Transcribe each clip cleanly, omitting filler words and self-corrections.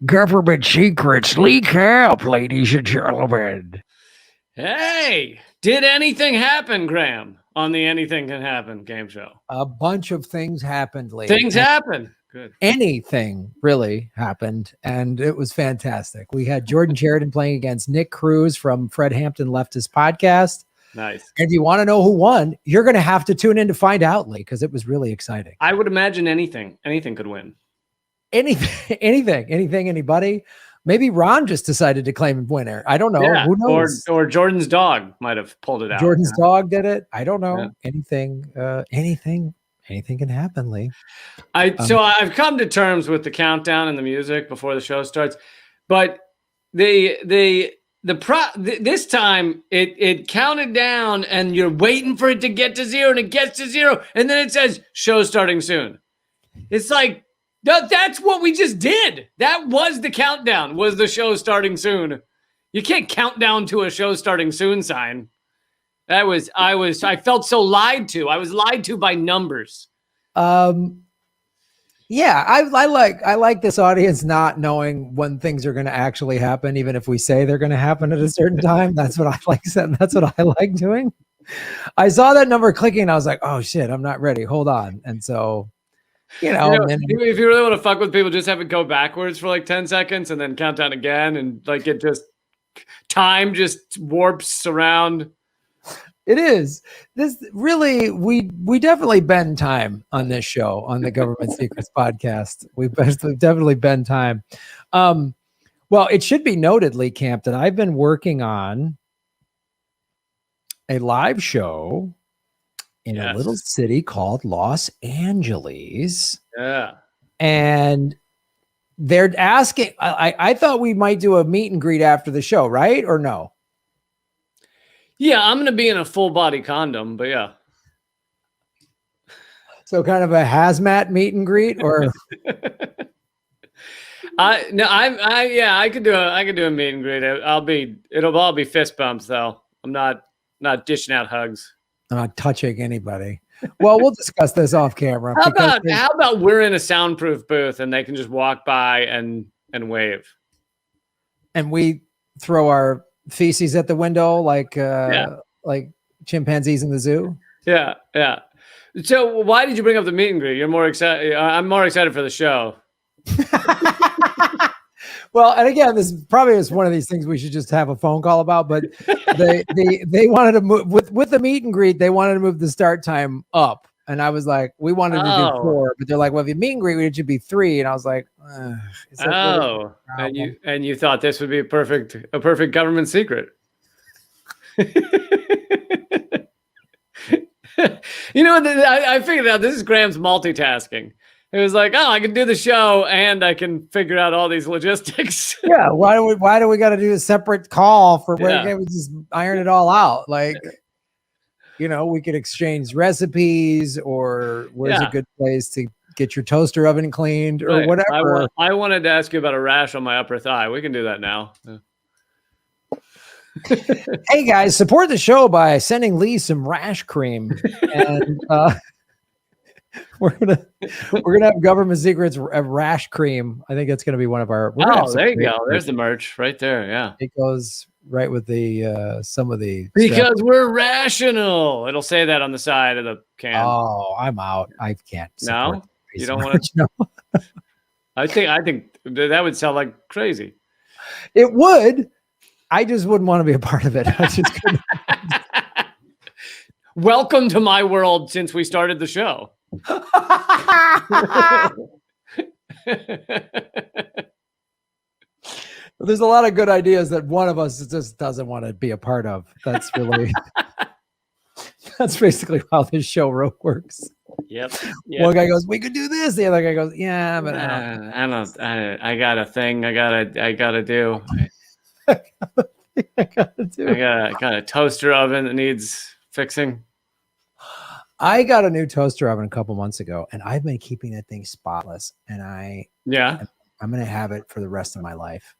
Government secrets leak out, ladies and gentlemen. Hey, did anything happen, Graham, on the Anything Can Happen game show? A bunch of things happened, Lee. Things happen. Good. Anything really happened, and it was fantastic. We had Jordan Sheridan playing against Nick Cruz from Fred Hampton Leftist Podcast. Nice. And if you want to know who won, you're going to have to tune in to find out, Lee, because it was really exciting. I would imagine anything could win. Anything, anybody. Maybe Ron just decided to claim winner. I don't know. Yeah. Who knows? Or Jordan's dog might have pulled it out. Jordan's dog did it. I don't know. Yeah. Anything can happen, Lee. So I've come to terms with the countdown and the music before the show starts, but this time it counted down and you're waiting for it to get to zero and it gets to zero and then it says show starting soon. It's like, that's what we just did. That was the countdown, was the show starting soon. You can't count down to a show starting soon sign. I felt so lied to. I was lied to by numbers. Yeah, I like this audience not knowing when things are going to actually happen, even if we say they're going to happen at a certain time. That's what I like. That's what I like doing. I saw that number clicking. And I was like, oh shit, I'm not ready. Hold on. And so, if you really want to fuck with people, just have it go backwards for like 10 seconds and then count down again. And like time just warps around. It is. This really, we definitely bend time on this show, on the Government Secrets podcast. We've definitely bend time. Well, it should be noted, Lee Camp, that I've been working on a live show in a little city called Los Angeles. Yeah. And they're asking, I thought we might do a meet and greet after the show, right? Or no? Yeah, I'm going to be in a full body condom, but yeah. So kind of a hazmat meet and greet, or I could do a meet and greet. It'll all be fist bumps though. I'm not dishing out hugs. I'm not touching anybody. Well, we'll discuss this off camera. How about we're in a soundproof booth and they can just walk by and wave, and we throw our feces at the window like chimpanzees in the zoo. Yeah. So why did you bring up the meet and greet? You're more excited. I'm more excited for the show. Well, and again, this probably is one of these things we should just have a phone call about. But they wanted to move with the meet and greet. They wanted to move the start time up, and I was like, we wanted to do 4, but they're like, well, if you meet and greet, it should be 3, and I was like, and you thought this would be a perfect government secret. I figured out this is Graham's multitasking. It was like, I can do the show and I can figure out all these logistics. Yeah, why do we got to do a separate call for where can't we just iron it all out? Like, we could exchange recipes, or where's a good place to get your toaster oven cleaned, or whatever. I wanted to ask you about a rash on my upper thigh. We can do that now. Hey guys, support the show by sending Lee some rash cream, and we're gonna have Government Secrets rash cream. I think that's gonna be one of our. There you go. There's the merch right there. Yeah, it goes right with the some of the because we're rational. It'll say that on the side of the can. Oh, I'm out. I can't. No, you don't want to. No. I think that would sound like crazy. It would. I just wouldn't want to be a part of it. I just couldn't. Welcome to my world since we started the show. There's a lot of good ideas that one of us just doesn't want to be a part of. That's really, that's basically how this show works. Yep. One guy goes, we could do this. The other guy goes, yeah, but I got a thing I gotta do. I got a toaster oven that needs fixing. I got a new toaster oven a couple months ago, and I've been keeping that thing spotless. And I'm going to have it for the rest of my life,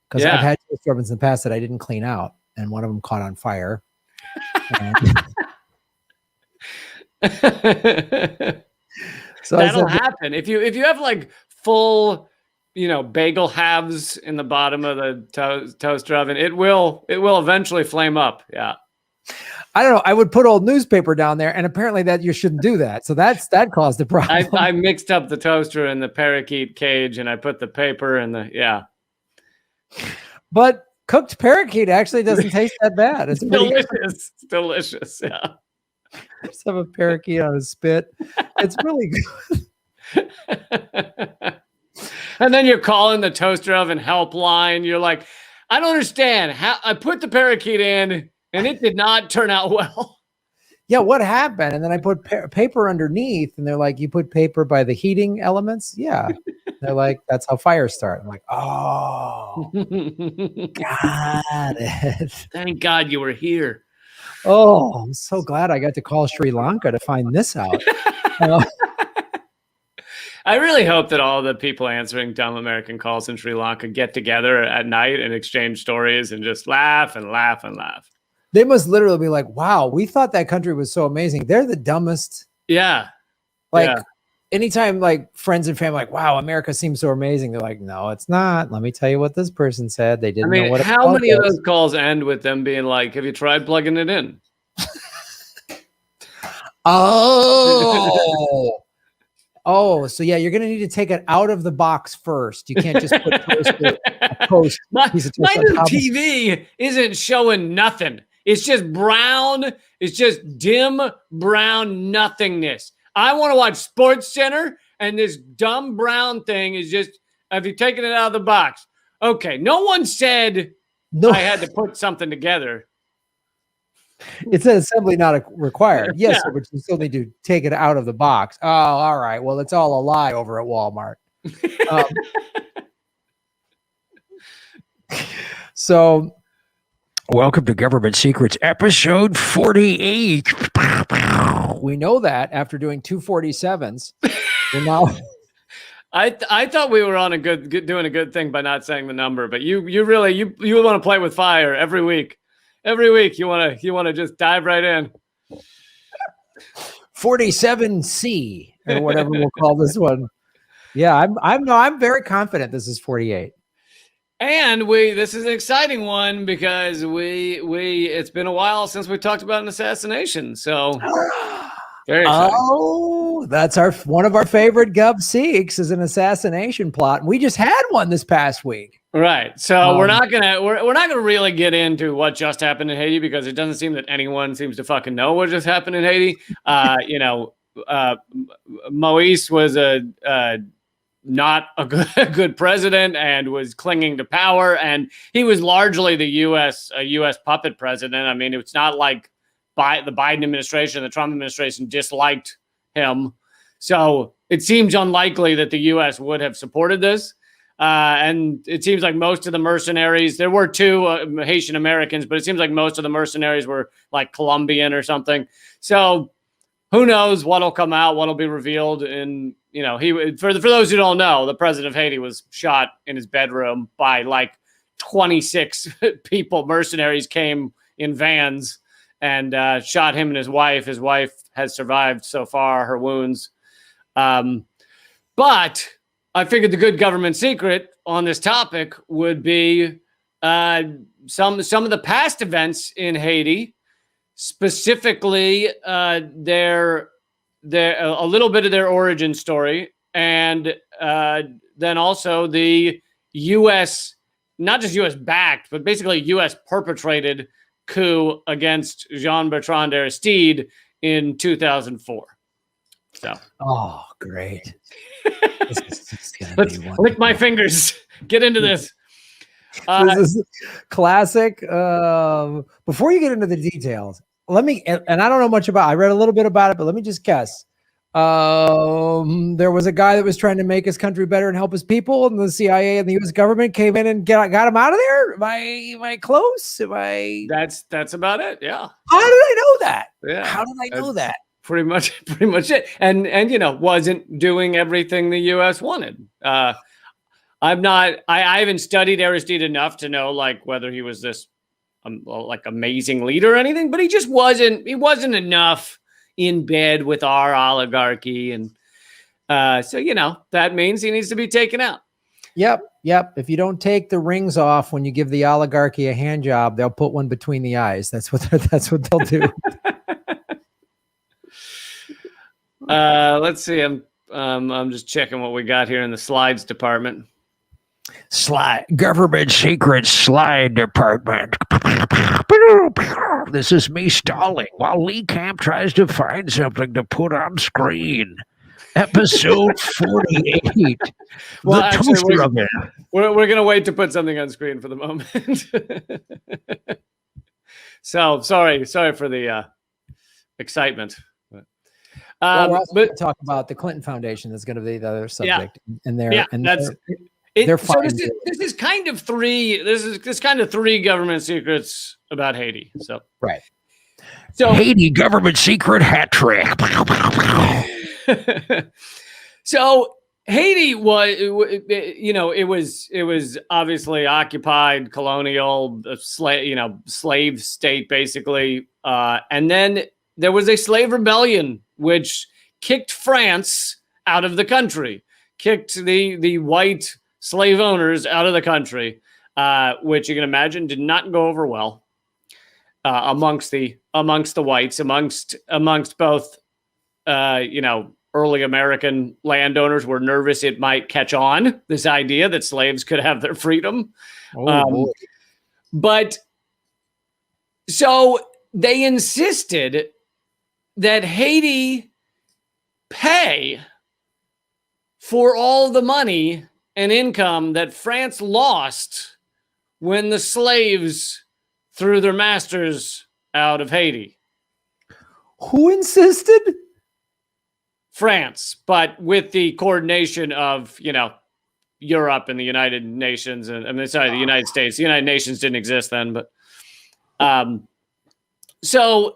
because I've had toaster ovens in the past that I didn't clean out, and one of them caught on fire. So that'll happen if you have like full bagel halves in the bottom of the toaster oven, it will eventually flame up. Yeah. I don't know. I would put old newspaper down there, and apparently that you shouldn't do that. So that caused the problem. I mixed up the toaster and the parakeet cage, and I put the paper and But cooked parakeet actually doesn't taste that bad. It's delicious. It's delicious. Yeah. Just have a parakeet on a spit. It's really good. And then you're calling the toaster oven helpline. You're like, I don't understand how I put the parakeet in and it did not turn out well. Yeah, what happened? And then I put paper underneath, and they're like, you put paper by the heating elements? Yeah. They're like, that's how fires start. I'm like, oh, got it. Thank God you were here. Oh, I'm so glad I got to call Sri Lanka to find this out. I really hope that all the people answering dumb American calls in Sri Lanka get together at night and exchange stories and just laugh and laugh and laugh. They must literally be like, wow, we thought that country was so amazing. They're the dumbest. Yeah. Like anytime like friends and family like, wow, America seems so amazing. They're like, no, it's not. Let me tell you what this person said. They didn't know what it was. How many of those calls end with them being like, have you tried plugging it in? Oh, so yeah, you're going to need to take it out of the box first. You can't just put a post. My new TV isn't showing nothing. It's just brown. It's just dim brown nothingness. I want to watch Sports Center, and this dumb brown thing is just, have you taken it out of the box? Okay, no one said I had to put something together. It's an assembly not required. Yes, but you still need to take it out of the box. Oh, all right. Well, it's all a lie over at Walmart. So, welcome to Government Secrets, episode 48. We know that after doing 247s, we're now. I thought we were on doing a good thing by not saying the number, but you really want to play with fire every week. Every week you want to just dive right in. 47C or whatever we'll call this one. Yeah, I'm very confident this is 48. And this is an exciting one because it's been a while since we talked about an assassination. So very exciting. Oh, that's one of our favorite Gov't Seeks is an assassination plot. We just had one this past week. Right. So we're not gonna really get into what just happened in Haiti because it doesn't seem that anyone seems to fucking know what just happened in Haiti. Moise was not a good president and was clinging to power, and he was largely a U.S. puppet president. I mean, it's not like the Biden administration, the Trump administration disliked him. So it seems unlikely that the U.S. would have supported this. And it seems like most of the mercenaries, there were two Haitian Americans, but it seems like most of the mercenaries were like Colombian or something. So who knows what'll come out, what'll be revealed. And, for those who don't know, the president of Haiti was shot in his bedroom by like 26 people. Mercenaries came in vans and shot him and his wife. His wife has survived so far, her wounds. But I figured the good government secret on this topic would be some of the past events in Haiti, specifically their a little bit of their origin story, and then also the U.S. not just U.S. backed, but basically U.S. perpetrated coup against Jean-Bertrand Aristide in 2004. So, oh, great. Let's lick my fingers. Get into this. This is classic. Before you get into the details, and I don't know much about it. I read a little bit about it, but let me just guess. There was a guy that was trying to make his country better and help his people, and the CIA and the U.S. government came in and got him out of there. Am I close? That's about it. Yeah. How did I know that? Yeah. How did I know that? Pretty much it. And wasn't doing everything the U.S. wanted. I haven't studied Aristide enough to know like whether he was this like amazing leader or anything, but he wasn't enough in bed with our oligarchy. And so, that means he needs to be taken out. Yep. If you don't take the rings off when you give the oligarchy a hand job, they'll put one between the eyes. That's what they'll do. Let's see. I'm just checking what we got here in the slides department. Government secret slide department. This is me stalling while Lee Camp tries to find something to put on screen. Episode 48. Well, The actually, toaster oven. We're going to wait to put something on screen for the moment. So sorry for the excitement. Well, we're also going to talk about the Clinton Foundation. That's going to be the other subject, and they're so this is kind of three government secrets about Haiti. So right. So Haiti government secret hat trick. So Haiti was, it was obviously occupied, colonial, slave state, basically. And then there was a slave rebellion, which kicked France out of the country, kicked the white slave owners out of the country, which you can imagine did not go over well amongst the whites, amongst both, early American landowners were nervous it might catch on, this idea that slaves could have their freedom. But so they insisted that Haiti pay for all the money and income that France lost when the slaves threw their masters out of Haiti. Who insisted? France, but with the coordination of, Europe and the United Nations, and the United States. The United Nations didn't exist then, but so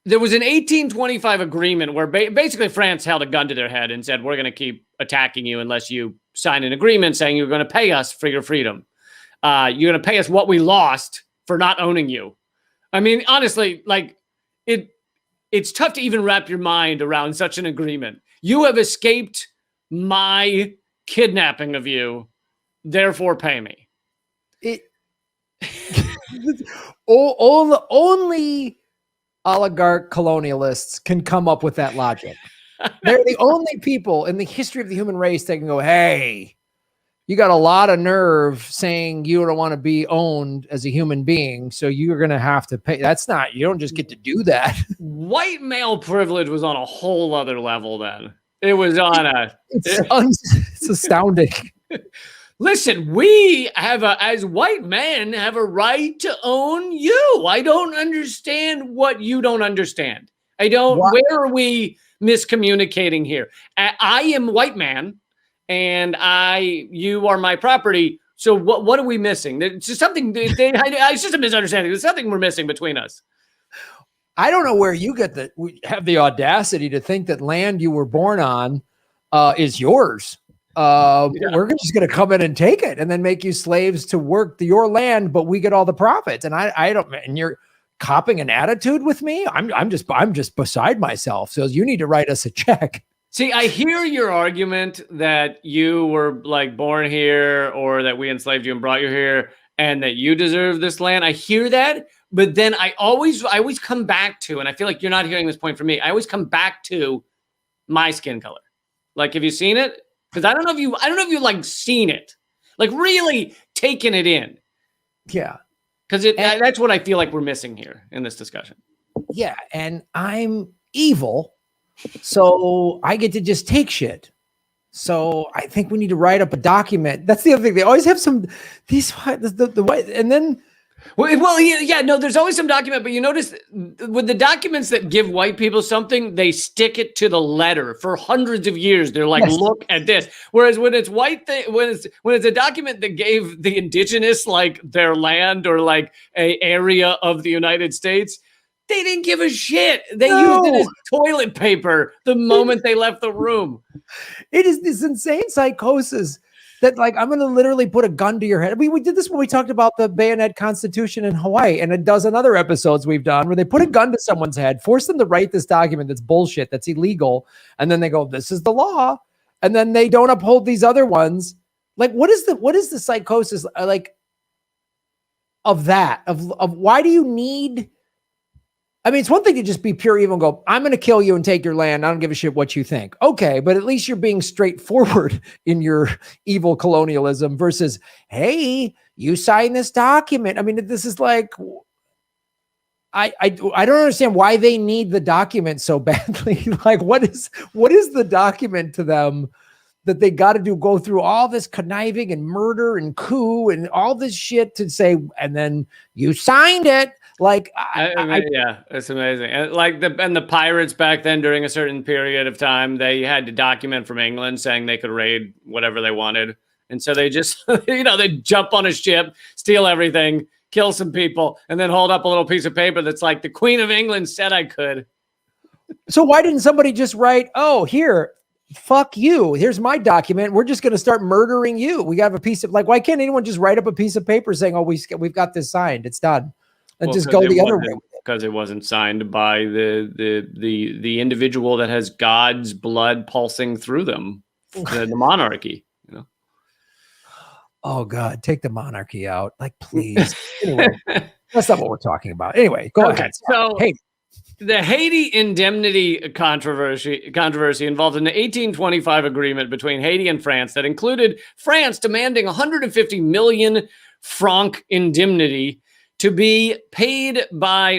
there was an 1825 agreement where basically France held a gun to their head and said, we're going to keep attacking you unless you sign an agreement saying you're going to pay us for your freedom. You're going to pay us what we lost for not owning you. I mean, honestly, it's tough to even wrap your mind around such an agreement. You have escaped my kidnapping of you, therefore pay me. Only oligarch colonialists can come up with that logic. They're the only people in the history of the human race that can go, hey, you got a lot of nerve saying you don't want to be owned as a human being, so you're going to have to pay. You don't just get to do that. White male privilege was on a whole other level then. It was on it's astounding. Listen, we as white men have a right to own you. I don't understand what you don't understand. Where are we miscommunicating here? I am white man. And you are my property. So what are we missing? It's just something. It's just a misunderstanding. There's something we're missing between us. I don't know where you have the audacity to think that land you were born on is yours. We're just going to come in and take it, and then make you slaves to work your land, but we get all the profits. And I don't. And you're copping an attitude with me. I'm just beside myself. So you need to write us a check. See, I hear your argument that you were born here, or that we enslaved you and brought you here, and that you deserve this land. I hear that, but then I always come back to, and I feel like you're not hearing this point from me. I always come back to my skin color. Have you seen it? Because I don't know if you seen it, really taken it in. Yeah, because that's what I feel like we're missing here in this discussion. Yeah, and I'm evil. So I get to just take shit. So I think we need to write up a document. That's the other thing. They always have and then. No, there's always some document, but you notice with the documents that give white people something, they stick it to the letter for hundreds of years. They're like, yes, look at this. Whereas when it's when it's a document that gave the indigenous their land or a area of the United States, they didn't give a shit. They used it as toilet paper the moment they left the room. It is this insane psychosis that I'm going to literally put a gun to your head. We did this when we talked about the bayonet constitution in Hawaii, and a dozen other episodes we've done where they put a gun to someone's head, force them to write this document that's bullshit, that's illegal. And then they go, this is the law. And then they don't uphold these other ones. Like, what is the psychosis like of that? Of why do you need? I mean, it's one thing to just be pure evil and go, I'm going to kill you and take your land. I don't give a shit what you think. Okay, but at least you're being straightforward in your evil colonialism versus, hey, you signed this document. I mean, this is like, I don't understand why they need the document so badly. Like, what is the document to them that they got to go through all this conniving and murder and coup and all this shit to say, and then you signed it. Like, yeah, it's amazing. And like the pirates back then, during a certain period of time, they had to document from England saying they could raid whatever they wanted, and so they just, they jump on a ship, steal everything, kill some people, and then hold up a little piece of paper that's like, the Queen of England said I could. So why didn't somebody just write, oh, here, fuck you, here's my document, we're just going to start murdering you. We got a piece of, like, why can't anyone just write up a piece of paper saying, oh, we've got this signed, it's done, and just go the other way? Because it wasn't signed by the individual that has God's blood pulsing through them, the monarchy. Oh God, take the monarchy out, like, please. Anyway, that's not what we're talking about. Anyway, go ahead. So, the Haiti indemnity controversy involved an 1825 agreement between Haiti and France that included France demanding 150 million franc indemnity to be paid by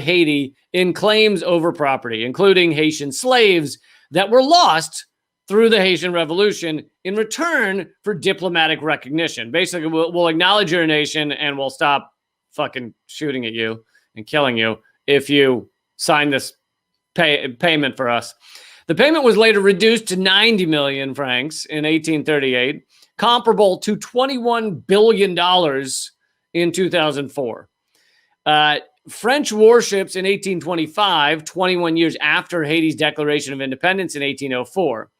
Haiti in claims over property, including Haitian slaves that were lost through the Haitian Revolution, in return for diplomatic recognition. Basically, we'll acknowledge your nation and we'll stop fucking shooting at you and killing you if you sign this payment for us. The payment was later reduced to 90 million francs in 1838, comparable to $21 billion in 2004. French warships in 1825, 21 years after Haiti's declaration of independence in 1804.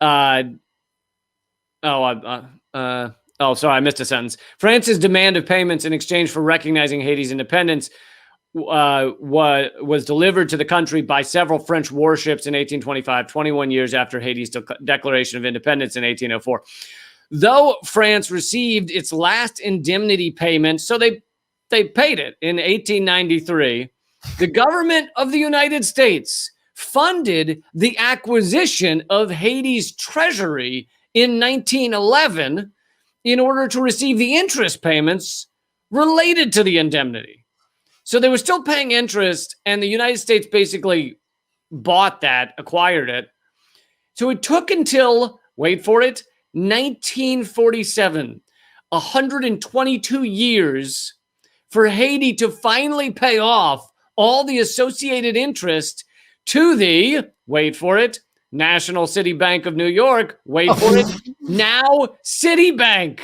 Sorry, I missed a sentence. France's demand of payments in exchange for recognizing Haiti's independence was delivered to the country by several French warships in 1825, 21 years after Haiti's declaration of independence in 1804. Though France received its last indemnity payment, so they paid it in 1893, the government of the United States funded the acquisition of Haiti's treasury in 1911 in order to receive the interest payments related to the indemnity. So they were still paying interest, and the United States basically acquired it. So it took until, wait for it, 1947, 122 years for Haiti to finally pay off all the associated interest to the, wait for it, National City Bank of New York, wait for it, now Citibank.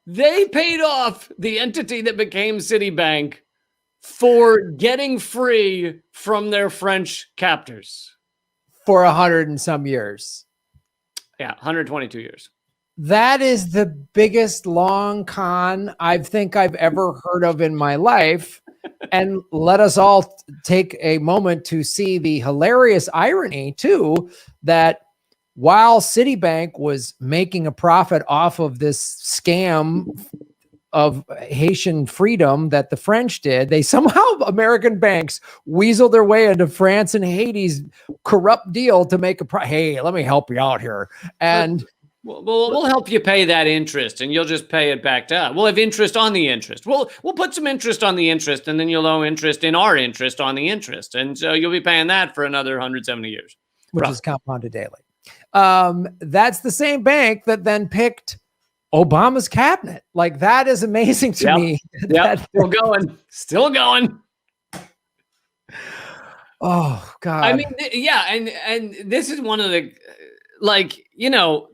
They paid off the entity that became Citibank for getting free from their French captors. For 100 and some years. Yeah, 122 years. That is the biggest long con I think I've ever heard of in my life. And let us all take a moment to see the hilarious irony, too, that while Citibank was making a profit off of this scam of Haitian freedom that the French did, they somehow, American banks, weaseled their way into France and Haiti's corrupt deal to make hey, let me help you out here. And we'll help you pay that interest, and you'll just pay it back to us. We'll have interest on the interest. We'll put some interest on the interest, and then you'll owe interest in our interest on the interest. And so you'll be paying that for another 170 years. Which is compounded daily. That's the same bank that then picked Obama's cabinet. Like, that is amazing to me. Yeah, still going. Oh God. I mean, and this is one of the,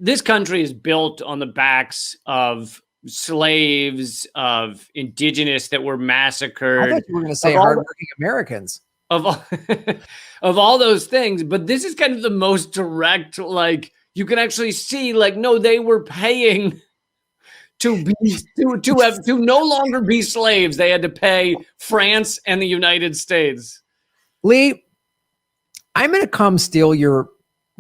this country is built on the backs of slaves, of indigenous that were massacred. I thought you were going to say hardworking Americans. Of all those things, but this is kind of the most direct, you can actually see, no, they were paying to no longer be slaves. They had to pay France and the United States. Lee, I'm going to come steal your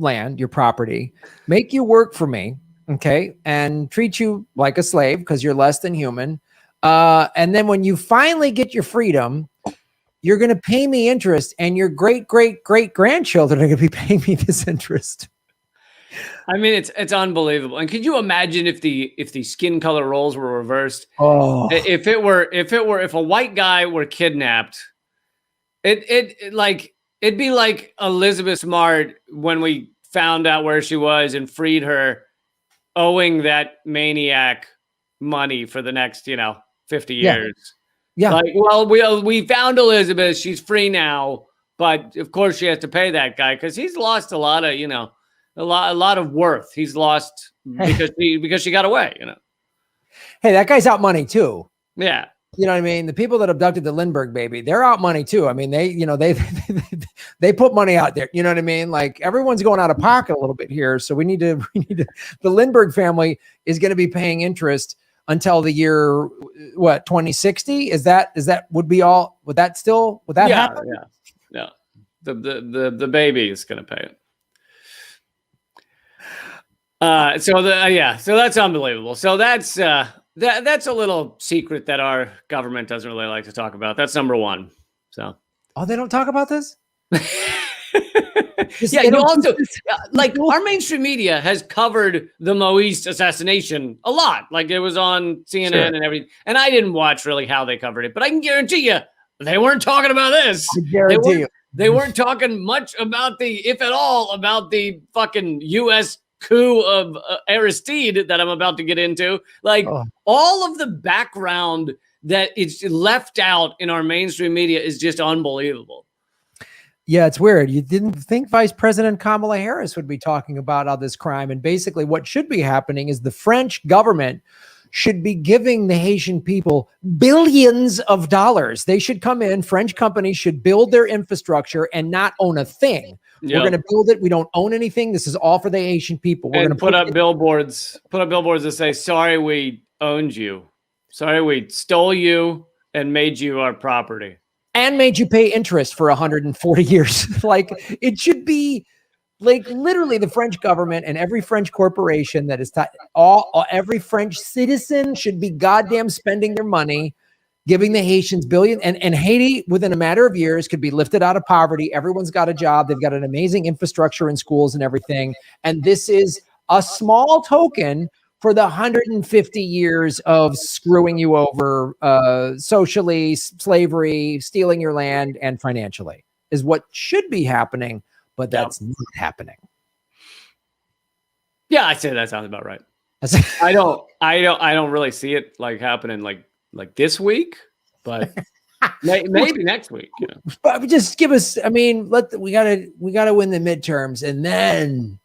land, your property, make you work for me, okay, and treat you like a slave because you're less than human. And then when you finally get your freedom, you're going to pay me interest, and your great grandchildren are going to be paying me this interest. I mean, it's unbelievable. And could you imagine if the skin color roles were reversed? Oh, If a white guy were kidnapped, it'd be like Elizabeth Smart when we found out where she was and freed her, owing that maniac money for the next 50 years. yeah. Like, well, we found Elizabeth. She's free now, but of course she has to pay that guy because he's lost a lot of a lot of worth. He's lost because she got away. Hey, that guy's out money too. Yeah. You know what I mean? The people that abducted the Lindbergh baby, they're out money too. I mean, they put money out there. You know what I mean? Like everyone's going out of pocket a little bit here. So we need to, the Lindbergh family is going to be paying interest until the year, 2060? Would that happen? Yeah. No, the baby is going to pay it. So that's unbelievable. So that's a little secret that our government doesn't really like to talk about. That's number one. So, they don't talk about this. Yeah, you also like our mainstream media has covered the Moise assassination a lot. Like it was on CNN and everything. And I didn't watch really how they covered it, but I can guarantee you they weren't talking about this. I guarantee you. They weren't talking much about if at all, about the fucking U.S. coup of Aristide that I'm about to get into. Like all of the background that it's left out in our mainstream media is just unbelievable. Yeah, it's weird. You didn't think Vice President Kamala Harris would be talking about all this crime. And basically what should be happening is the French government should be giving the Haitian people billions of dollars. They should come in. French companies should build their infrastructure and not own a thing. Yep. We're going to build it. We don't own anything. This is all for the Haitian people. We're going to put up billboards that say, sorry, we owned you. Sorry, we stole you and made you our property. And made you pay interest for 140 years. Like it should be like literally the French government and every French corporation that is every French citizen should be goddamn spending their money, giving the Haitians billion and Haiti within a matter of years could be lifted out of poverty. Everyone's got a job. They've got an amazing infrastructure in schools and everything. And this is a small token for the 150 years of screwing you over socially, slavery, stealing your land, and financially is what should be happening, but that's not happening. Yeah, I say that sounds about right. I don't really see it like happening like this week, but maybe next week. But just give us. I mean, we gotta win the midterms, and then.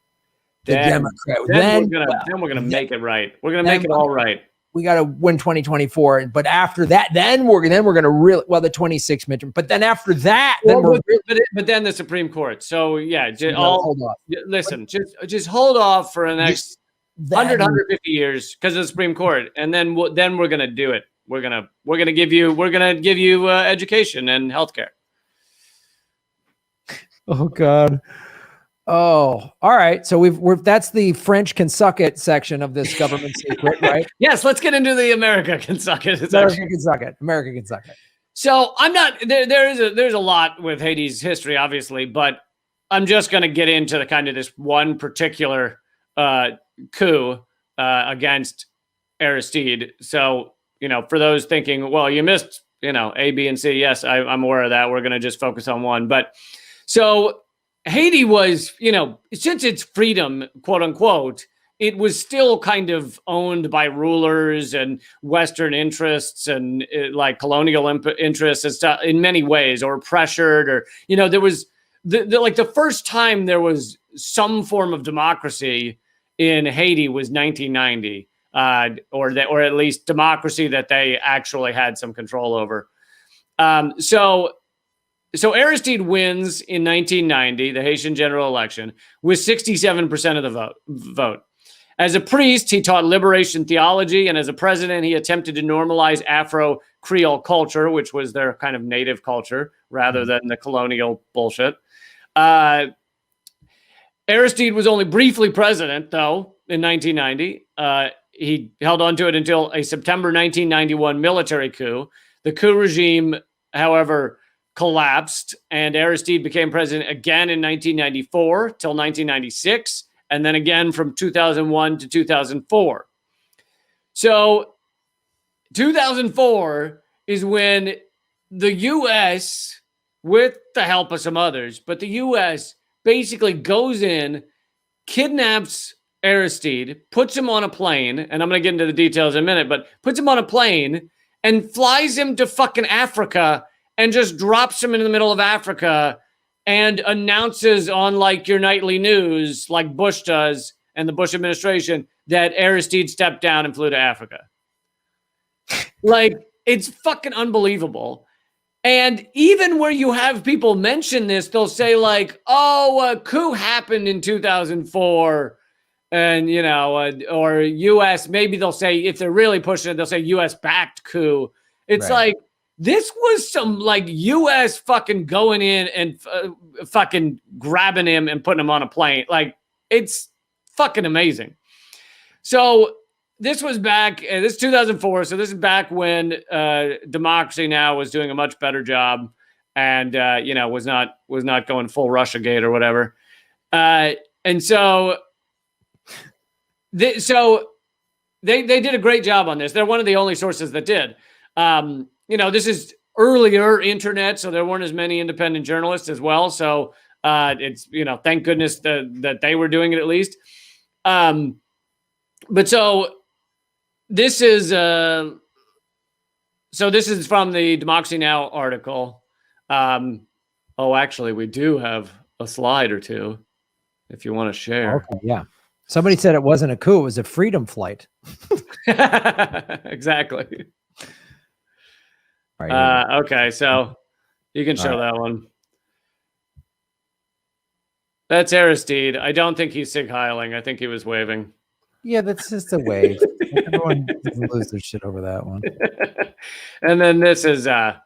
Then we're gonna make it right. We're gonna make it all right. We got to win 2024, but after that, then we're gonna really the 26th midterm. But then after that, but then the Supreme Court. So yeah, hold off. Listen, just hold off for the next 150 years because of the Supreme Court, and then we're gonna do it. We're gonna give you education and healthcare. Oh God. Oh, all right. So that's the French can suck it section of this government secret, right? Yes, let's get into the America can suck it. America can suck it. America can suck it. So I'm not there's a lot with Haiti's history, obviously, but I'm just going to get into the kind of this one particular coup against Aristide. So for those thinking, well, you missed A, B, and C. Yes, I'm aware of that. We're going to just focus on one, but so. Haiti was, since its freedom, quote unquote, it was still kind of owned by rulers and Western interests and like colonial interests and stuff in many ways, or pressured, or, there was the first time there was some form of democracy in Haiti was 1990, or at least democracy that they actually had some control over. So Aristide wins in 1990, the Haitian general election, with 67% of the vote. As a priest, he taught liberation theology, and as a president, he attempted to normalize Afro-Creole culture, which was their kind of native culture, rather than the colonial bullshit. Aristide was only briefly president, though, in 1990. He held on to it until a September 1991 military coup. The coup regime, however, collapsed, and Aristide became president again in 1994 till 1996, and then again from 2001 to 2004. So 2004 is when the U.S., with the help of some others, but the U.S. basically goes in, kidnaps Aristide, puts him on a plane, and I'm going to get into the details in a minute, but puts him on a plane and flies him to fucking Africa and just drops him in the middle of Africa and announces on like your nightly news, like Bush does and the Bush administration, that Aristide stepped down and flew to Africa. Like, it's fucking unbelievable. And even where you have people mention this, they'll say like, oh, a coup happened in 2004. And, you know, or U.S., maybe they'll say, if they're really pushing it, they'll say U.S.-backed coup. It's like, this was some, like, U.S. fucking going in and fucking grabbing him and putting him on a plane. Like, it's fucking amazing. So this was back, this is 2004, so this is back when Democracy Now! Was doing a much better job and, you know, was not going full Russiagate or whatever. And so... They did a great job on this. They're one of the only sources that did. You know, this is earlier internet, so there weren't as many independent journalists as well. So it's, you know, thank goodness that they were doing it at least. But so this is from the Democracy Now! Article. Oh, actually, we do have a slide or two if you want to share. Okay, yeah. Somebody said it wasn't a coup, it was a freedom flight. Exactly. All right, okay, so you can show that one. That's Aristide. I don't think he's sig heiling. I think he was waving. Yeah, that's just a wave. Everyone doesn't lose their shit over that one. And then this is the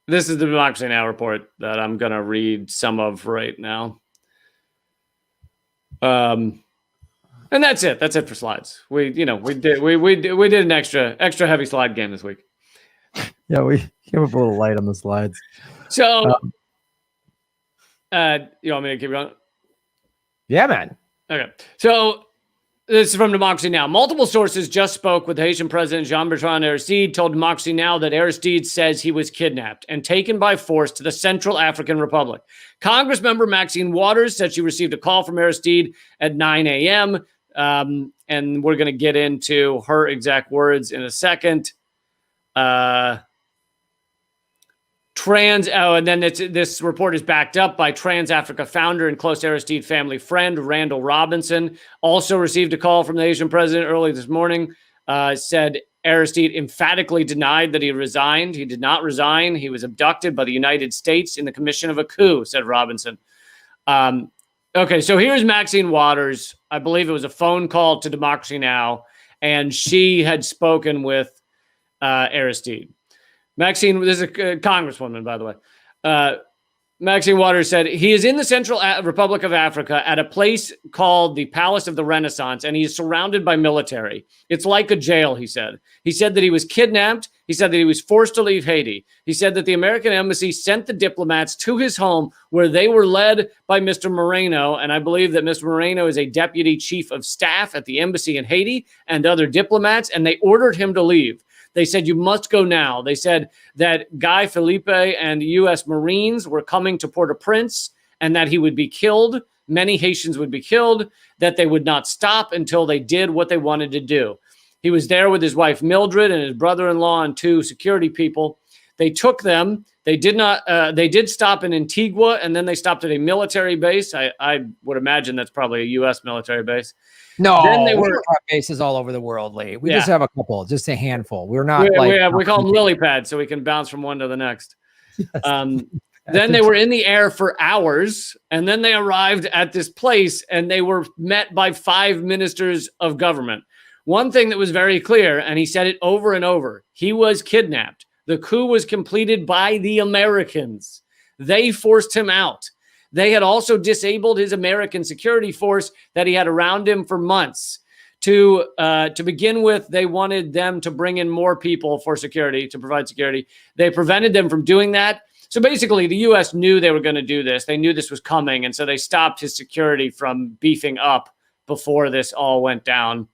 Democracy Now! Report that I'm gonna read some of right now. And that's it. That's it for slides. We did an extra heavy slide game this week. Yeah, we came up a little light on the slides. So, you want me to keep going? Yeah, man. Okay. So this is from Democracy Now! Multiple sources just spoke with Haitian President Jean-Bertrand Aristide, told Democracy Now! That Aristide says he was kidnapped and taken by force to the Central African Republic. Congress member Maxine Waters said she received a call from Aristide at 9 a.m., and we're going to get into her exact words in a second. And then this report is backed up by Trans Africa founder and close Aristide family friend Randall Robinson. Also received a call from the Haitian president early this morning. Said Aristide emphatically denied that he resigned. He did not resign. He was abducted by the United States in the commission of a coup, said Robinson. Okay, so here's Maxine Waters. I believe it was a phone call to Democracy Now! And she had spoken with Aristide. Maxine, this is a congresswoman, by the way. Maxine Waters said, he is in the Central Republic of Africa at a place called the Palace of the Renaissance, and he is surrounded by military. It's like a jail, he said. He said that he was kidnapped. He said that he was forced to leave Haiti. He said that the American embassy sent the diplomats to his home where they were led by Mr. Moreno, and I believe that Mr. Moreno is a deputy chief of staff at the embassy in Haiti and other diplomats, and they ordered him to leave. They said, you must go now. They said that Guy Felipe and U.S. Marines were coming to Port-au-Prince and that he would be killed. Many Haitians would be killed, that they would not stop until they did what they wanted to do. He was there with his wife, Mildred, and his brother-in-law and two security people. They took them. They did stop in Antigua, and then they stopped at a military base. I would imagine that's probably a U.S. military base. No, then they we have bases all over the world, Lee. We just have a couple, just a handful. We're not we call them lily pads, so we can bounce from one to the next. Yes. Then they were in the air for hours, and then they arrived at this place, and they were met by 5 ministers of government. One thing that was very clear, and he said it over and over, he was kidnapped. The coup was completed by the Americans. They forced him out. They had also disabled his American security force that he had around him for months. To begin with, they wanted them to bring in more people for security, to provide security. They prevented them from doing that. So basically, the U.S. knew they were going to do this. They knew this was coming, and so they stopped his security from beefing up before this all went down.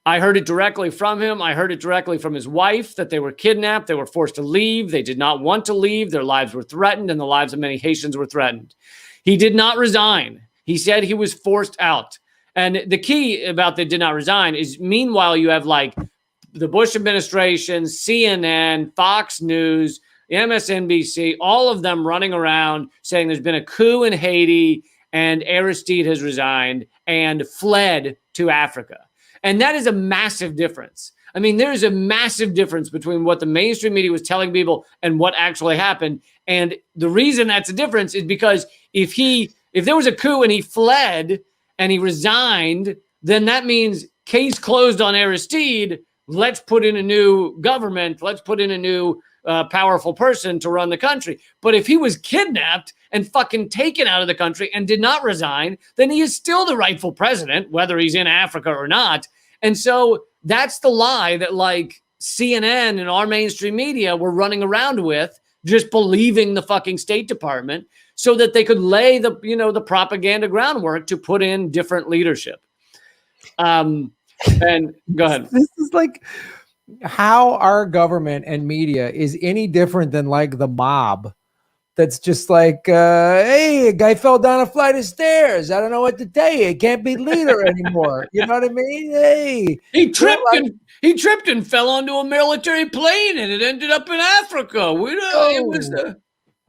I heard it directly from him. I heard it directly from his wife that they were kidnapped. They were forced to leave. They did not want to leave. Their lives were threatened, and the lives of many Haitians were threatened. He did not resign. He said he was forced out. And the key about the did not resign is, meanwhile, you have like the Bush administration, CNN, Fox News, MSNBC, all of them running around saying there's been a coup in Haiti and Aristide has resigned and fled to Africa. And that is a massive difference. I mean, there is a massive difference between what the mainstream media was telling people and what actually happened. And the reason that's a difference is because if there was a coup and he fled and he resigned, then that means case closed on Aristide. Let's put in a new government. Let's put in a new powerful person to run the country. But if he was kidnapped and fucking taken out of the country and did not resign, then he is still the rightful president, whether he's in Africa or not. And so that's the lie that like CNN and our mainstream media were running around with, just believing the fucking State Department so that they could lay the propaganda groundwork to put in different leadership. And go ahead. This is like how our government and media is any different than like the mob. That's just like, hey, a guy fell down a flight of stairs. I don't know what to tell you. He can't be leader anymore. You know what I mean? Hey, he tripped and fell onto a military plane, and it ended up in Africa.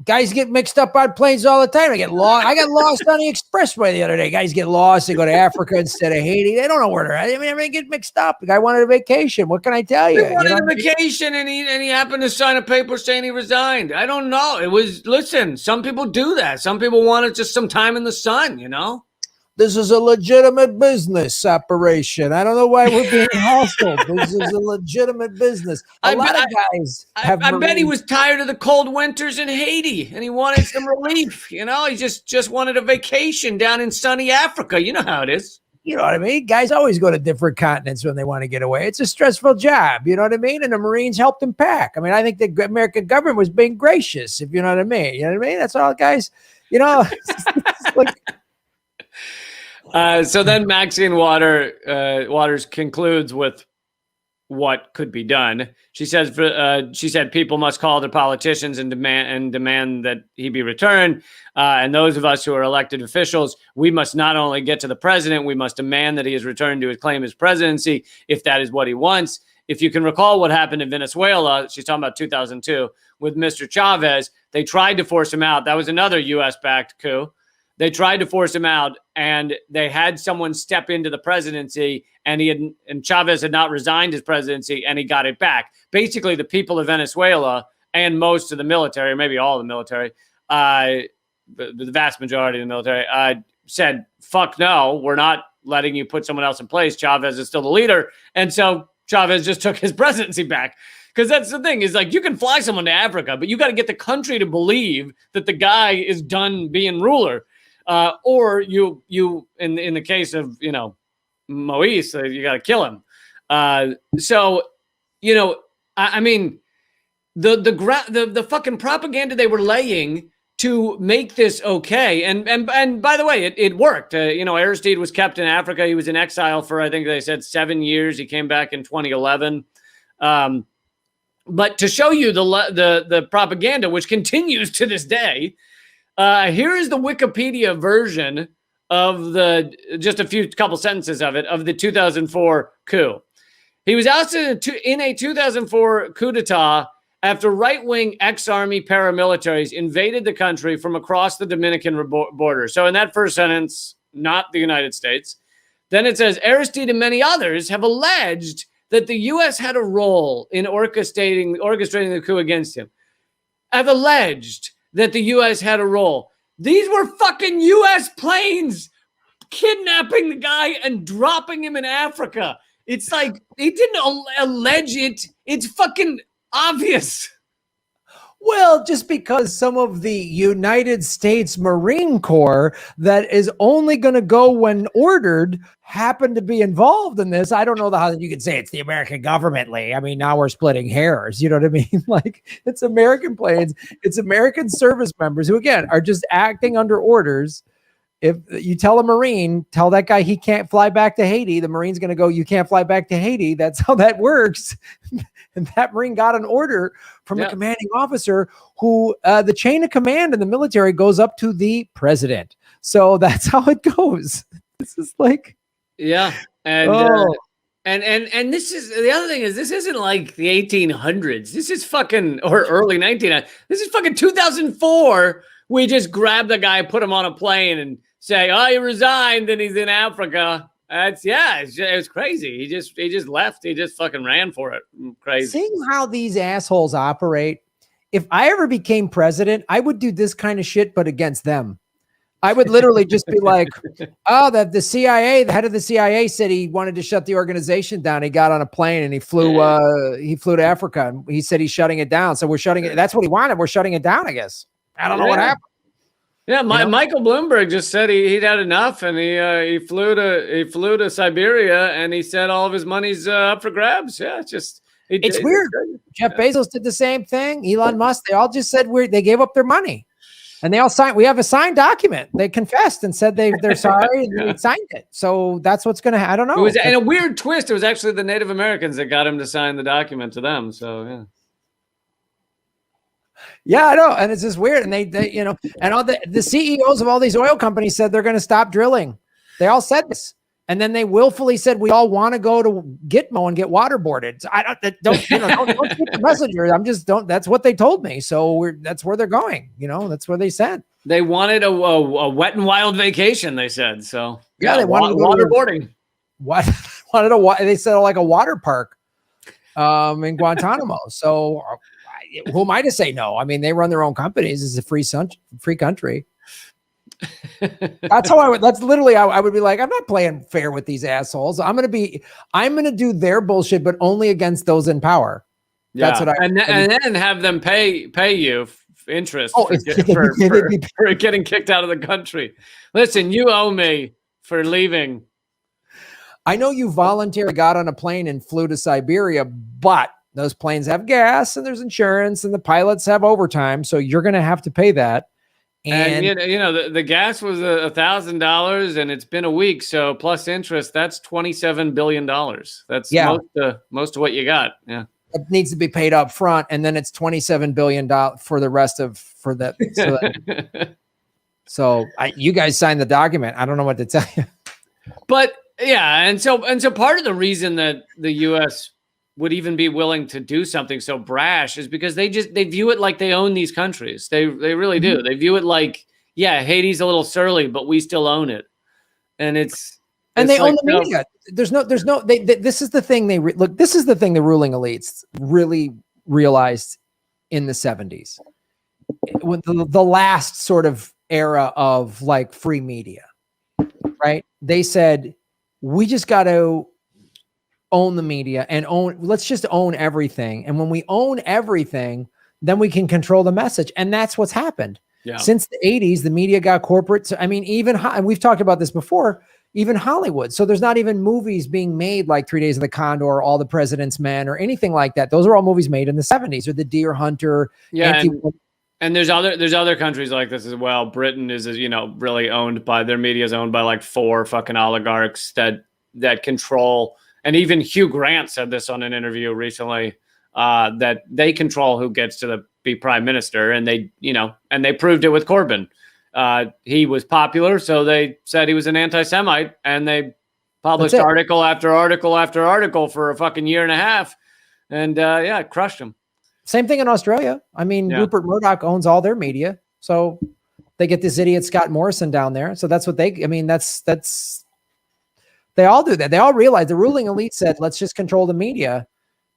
Guys get mixed up on planes all the time. I get lost. I got lost on the expressway the other day. Guys get lost. They go to Africa instead of Haiti. They don't know where they're at. I mean, they get mixed up. The guy wanted a vacation. What can I tell you? He wanted a vacation, and he happened to sign a paper saying he resigned. I don't know. Listen, some people do that. Some people wanted just some time in the sun, you know? This is a legitimate business operation. I don't know why we're being hostile. This is a legitimate business. A lot of guys have. I bet he was tired of the cold winters in Haiti, and he wanted some relief. You know, he just wanted a vacation down in sunny Africa. You know how it is. You know what I mean? Guys always go to different continents when they want to get away. It's a stressful job. You know what I mean? And the Marines helped them pack. I mean, I think the American government was being gracious, if you know what I mean. You know what I mean? That's all, guys. You know, it's like. So then Maxine Waters concludes with what could be done. She said people must call their politicians and demand that he be returned. And those of us who are elected officials, we must not only get to the president, we must demand that he is returned to claim his presidency if that is what he wants. If you can recall what happened in Venezuela, she's talking about 2002 with Mr. Chavez. They tried to force him out. That was another U.S.-backed coup. They tried to force him out, and they had someone step into the presidency, and Chavez had not resigned his presidency, and he got it back. Basically, the people of Venezuela and most of the military, or maybe all the military, the vast majority of the military, said, fuck no, we're not letting you put someone else in place. Chavez is still the leader. And so Chavez just took his presidency back. Because that's the thing, is like you can fly someone to Africa, but you got to get the country to believe that the guy is done being ruler. Or you in the case of, Moise, you got to kill him. So, I mean, the fucking propaganda they were laying to make this okay. And by the way, it worked. Aristide was kept in Africa. He was in exile for, I think they said 7 years. He came back in 2011. But to show you the propaganda, which continues to this day, here is the Wikipedia version of just a couple sentences of the 2004 coup. He was ousted in a 2004 coup d'etat after right-wing ex-army paramilitaries invaded the country from across the Dominican border. So in that first sentence, not the United States. Then it says, Aristide and many others have alleged that the U.S. had a role in orchestrating the coup against him. I've alleged that the U.S. had a role. These were fucking U.S. planes kidnapping the guy and dropping him in Africa. It's like, he didn't allege it. It's fucking obvious. Well, just because some of the United States Marine Corps that is only going to go when ordered happen to be involved in this. I don't know how you could say it's the American government, Lee. I mean, now we're splitting hairs. You know what I mean? Like, it's American planes, it's American service members who, again, are just acting under orders. If you tell a Marine, tell that guy he can't fly back to Haiti, the Marine's going to go, you can't fly back to Haiti. That's how that works. And that Marine got an order from the commanding officer who the chain of command in the military goes up to the president. So that's how it goes. This is like, yeah. And, and this is the other thing is this isn't like the 1800s. This is fucking, or early 1900s. This is fucking 2004. We just grab the guy, put him on a plane and say, oh, he resigned and he's in Africa. It was crazy. He just left. He just fucking ran for it. Crazy. Seeing how these assholes operate, if I ever became president, I would do this kind of shit, but against them. I would literally just be like, oh, the CIA, the head of the CIA said he wanted to shut the organization down. He got on a plane and he flew to Africa. And he said he's shutting it down. So we're shutting it. That's what he wanted. We're shutting it down, I guess. I don't know what happened. Yeah, Michael Bloomberg just said he'd had enough, and he flew to Siberia, and he said all of his money's up for grabs. Yeah, it's weird. Jeff Bezos did the same thing. Elon Musk. They all just said they gave up their money, and they all signed. We have a signed document. They confessed and said they're sorry, and they signed it. So that's what's going to happen. I don't know. It was in a weird twist. It was actually the Native Americans that got him to sign the document to them. So yeah. Yeah, I know. And it's just weird. And they and all the CEOs of all these oil companies said they're going to stop drilling. They all said this. And then they willfully said, we all want to go to Gitmo and get waterboarded. So I don't take the messenger. That's what they told me. So that's where they're going. That's where they said. They wanted a wet and wild vacation, they said. So yeah, they wanted waterboarding. They said like a water park in Guantanamo. So who am I to say no? I mean, they run their own companies. It's a free country. That's how I would be like, I'm not playing fair with these assholes. I'm going to do their bullshit, but only against those in power. Yeah. That's what and then have them pay you interest for getting kicked out of the country. Listen, you owe me for leaving. I know you voluntarily got on a plane and flew to Siberia, but those planes have gas and there's insurance and the pilots have overtime. So you're going to have to pay that. And the gas was $1,000 and it's been a week. So plus interest, that's $27 billion. That's most of what you got. Yeah. It needs to be paid up front. And then it's $27 billion for the rest for that. So you guys signed the document. I don't know what to tell you, but yeah. And so part of the reason that the U.S. would even be willing to do something so brash is because they view it like they own these countries. They really do. Mm-hmm. They view it like, yeah, Haiti's a little surly, but we still own it. And they own the media. This is the thing this is the thing the ruling elites really realized in the 70s, when the last sort of era of like free media, right? They said, we just got to own the media and let's just own everything. And when we own everything, then we can control the message. And that's what's happened. Yeah. Since the 80s, the media got corporate. So, I mean, and we've talked about this before, even Hollywood. So there's not even movies being made like 3 Days of the Condor, or All the President's Men, or anything like that. Those are all movies made in the 70s, or The Deer Hunter. Yeah. And there's other countries like this as well. Britain is really owned by, their media is owned by like 4 fucking oligarchs that control. And even Hugh Grant said this on an interview recently, that they control who gets to be prime minister. And they proved it with Corbyn. He was popular, so they said he was an anti-Semite, and they published article after article after article for a fucking year and a half. And it crushed him. Same thing in Australia. I mean, Rupert Murdoch owns all their media. So they get this idiot Scott Morrison down there. So that's what they all do that. They all realize the ruling elite said, let's just control the media,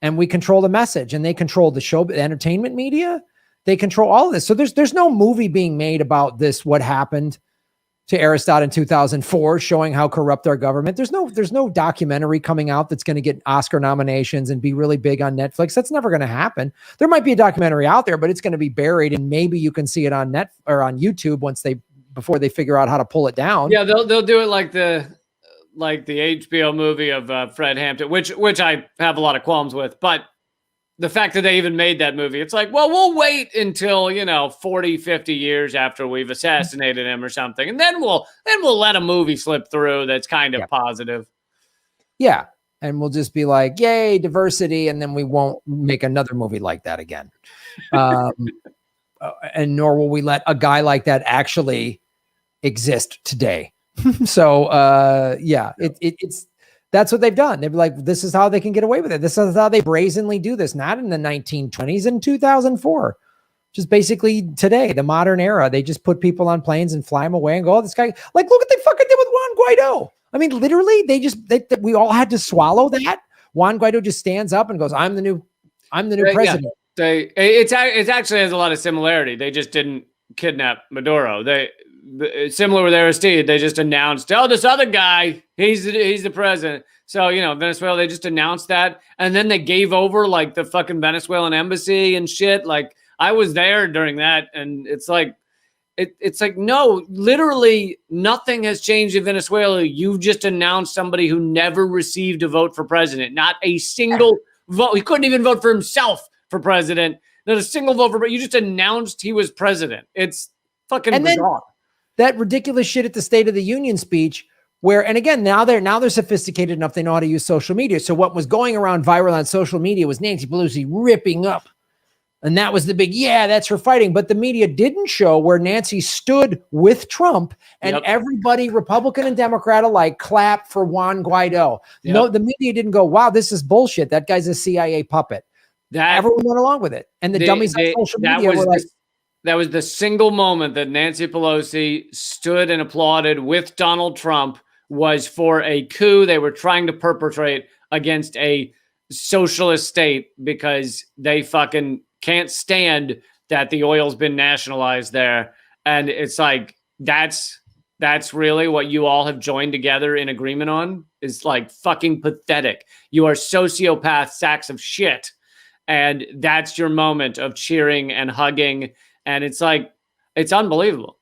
and we control the message, and they control the entertainment media. They control all of this. So there's no movie being made about this, what happened to Aristot in 2004, showing how corrupt our government. There's no documentary coming out that's going to get Oscar nominations and be really big on Netflix. That's never going to happen. There might be a documentary out there, but it's going to be buried, and maybe you can see it on Net or on YouTube before they figure out how to pull it down. Yeah, they'll do it like the HBO movie of Fred Hampton, which I have a lot of qualms with, but the fact that they even made that movie, it's like, well, we'll wait until, 40, 50 years after we've assassinated him or something. And then we'll let a movie slip through that's kind of positive. Yeah. And we'll just be like, yay, diversity. And then we won't make another movie like that again. And nor will we let a guy like that actually exist today. So, it's that's what they've done. They'd be like, this is how they can get away with it. This is how they brazenly do this. Not in the 1920s, in 2004. Just basically today, the modern era. They just put people on planes and fly them away and go, oh, this guy, like, look what they fucking did with Juan Guaido. I mean, literally, we all had to swallow that. Juan Guaido just stands up and goes, I'm the new president. Yeah. It actually has a lot of similarity. They just didn't kidnap Maduro. Similar with Aristide, they just announced, oh, this other guy, he's the president. So, Venezuela, they just announced that. And then they gave over like the fucking Venezuelan embassy and shit. Like, I was there during that. And it's like, no, literally nothing has changed in Venezuela. You've just announced somebody who never received a vote for president. Not a single vote. He couldn't even vote for himself for president. Not a single vote for, you just announced he was president. It's fucking bizarre. That ridiculous shit at the State of the Union speech where, and again, now they're sophisticated enough. They know how to use social media. So what was going around viral on social media was Nancy Pelosi ripping up. And that was the big, that's her fighting. But the media didn't show where Nancy stood with Trump and everybody, Republican and Democrat alike, clapped for Juan Guaido. Yep. No, the media didn't go, wow, this is bullshit. That guy's a CIA puppet. Everyone went along with it. And the dummies on social media were like, that was the single moment that Nancy Pelosi stood and applauded with Donald Trump was for a coup they were trying to perpetrate against a socialist state because they fucking can't stand that the oil's been nationalized there. And it's like, that's really what you all have joined together in agreement on? Is like fucking pathetic. You are sociopath sacks of shit. And that's your moment of cheering and hugging. And it's like, it's unbelievable.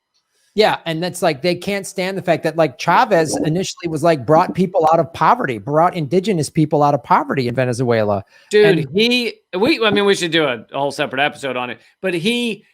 Yeah. And that's like, they can't stand the fact that like Chavez initially was like brought people out of poverty, brought indigenous people out of poverty in Venezuela. Dude, we should do a whole separate episode on it, but he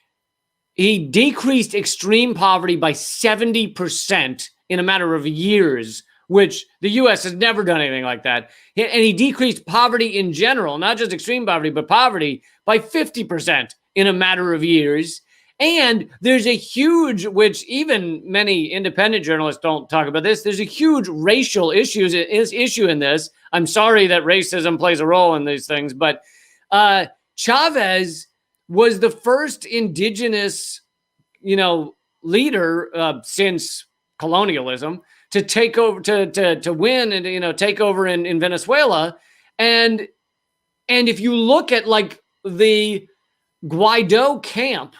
decreased extreme poverty by 70% in a matter of years, which the U.S. has never done anything like that. And he decreased poverty in general, not just extreme poverty, but poverty by 50% in a matter of years. And there's a huge, which even many independent journalists don't talk about this, there's a huge racial issue in this. I'm sorry that racism plays a role in these things, but Chavez was the first indigenous, leader since colonialism to take over, to win and, take over in Venezuela. And if you look at like the Guaido camp,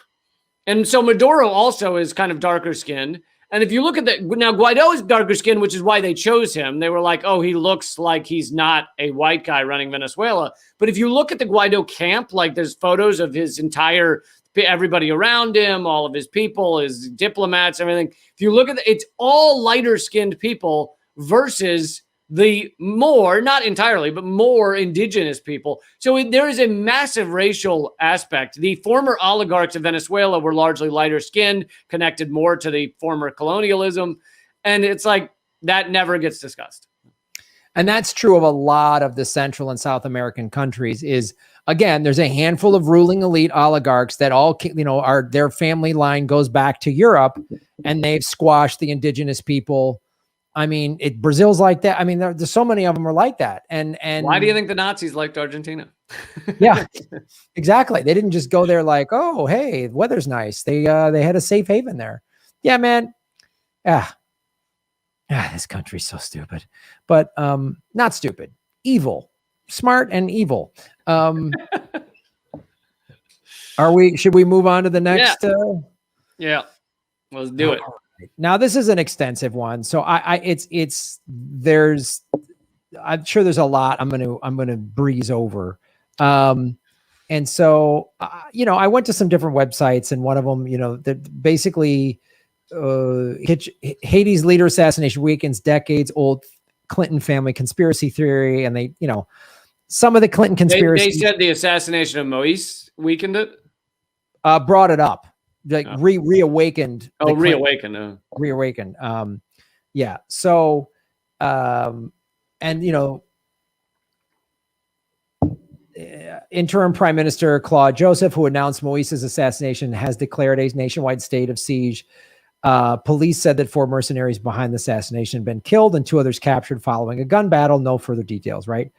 and so Maduro also is kind of darker skinned. And if you look at now Guaido is darker skinned, which is why they chose him. They were like, oh, he looks like he's not a white guy running Venezuela. But if you look at the Guaido camp, like there's photos of his everybody around him, all of his people, his diplomats, everything. If you look at it's all lighter skinned people versus the more, not entirely, but more indigenous people. So there is a massive racial aspect. The former oligarchs of Venezuela were largely lighter skinned, connected more to the former colonialism. And it's like that never gets discussed. And that's true of a lot of the Central and South American countries is, again, there's a handful of ruling elite oligarchs that all, their family line goes back to Europe and they've squashed the indigenous people. I mean, Brazil's like that. I mean, there's so many of them are like that. And why do you think the Nazis liked Argentina? Yeah, exactly. They didn't just go there like, oh, hey, the weather's nice. They had a safe haven there. Yeah, man. This country's so stupid, but not stupid, evil, smart and evil. Should we move on to the next? Yeah, let's do it. Now this is an extensive one, so I'm sure there's a lot I'm gonna breeze over. And so, I went to some different websites, and one of them, that basically Haiti's leader assassination weekends decades old Clinton family conspiracy theory, and they, some of the Clinton conspiracy. They said the assassination of Moise weakened it. Brought it up, like reawakened. Oh, reawakened. Reawakened. Yeah. So, and interim Prime Minister Claude Joseph, who announced Moise's assassination, has declared a nationwide state of siege. Police said that 4 mercenaries behind the assassination had been killed and 2 others captured following a gun battle. No further details, right?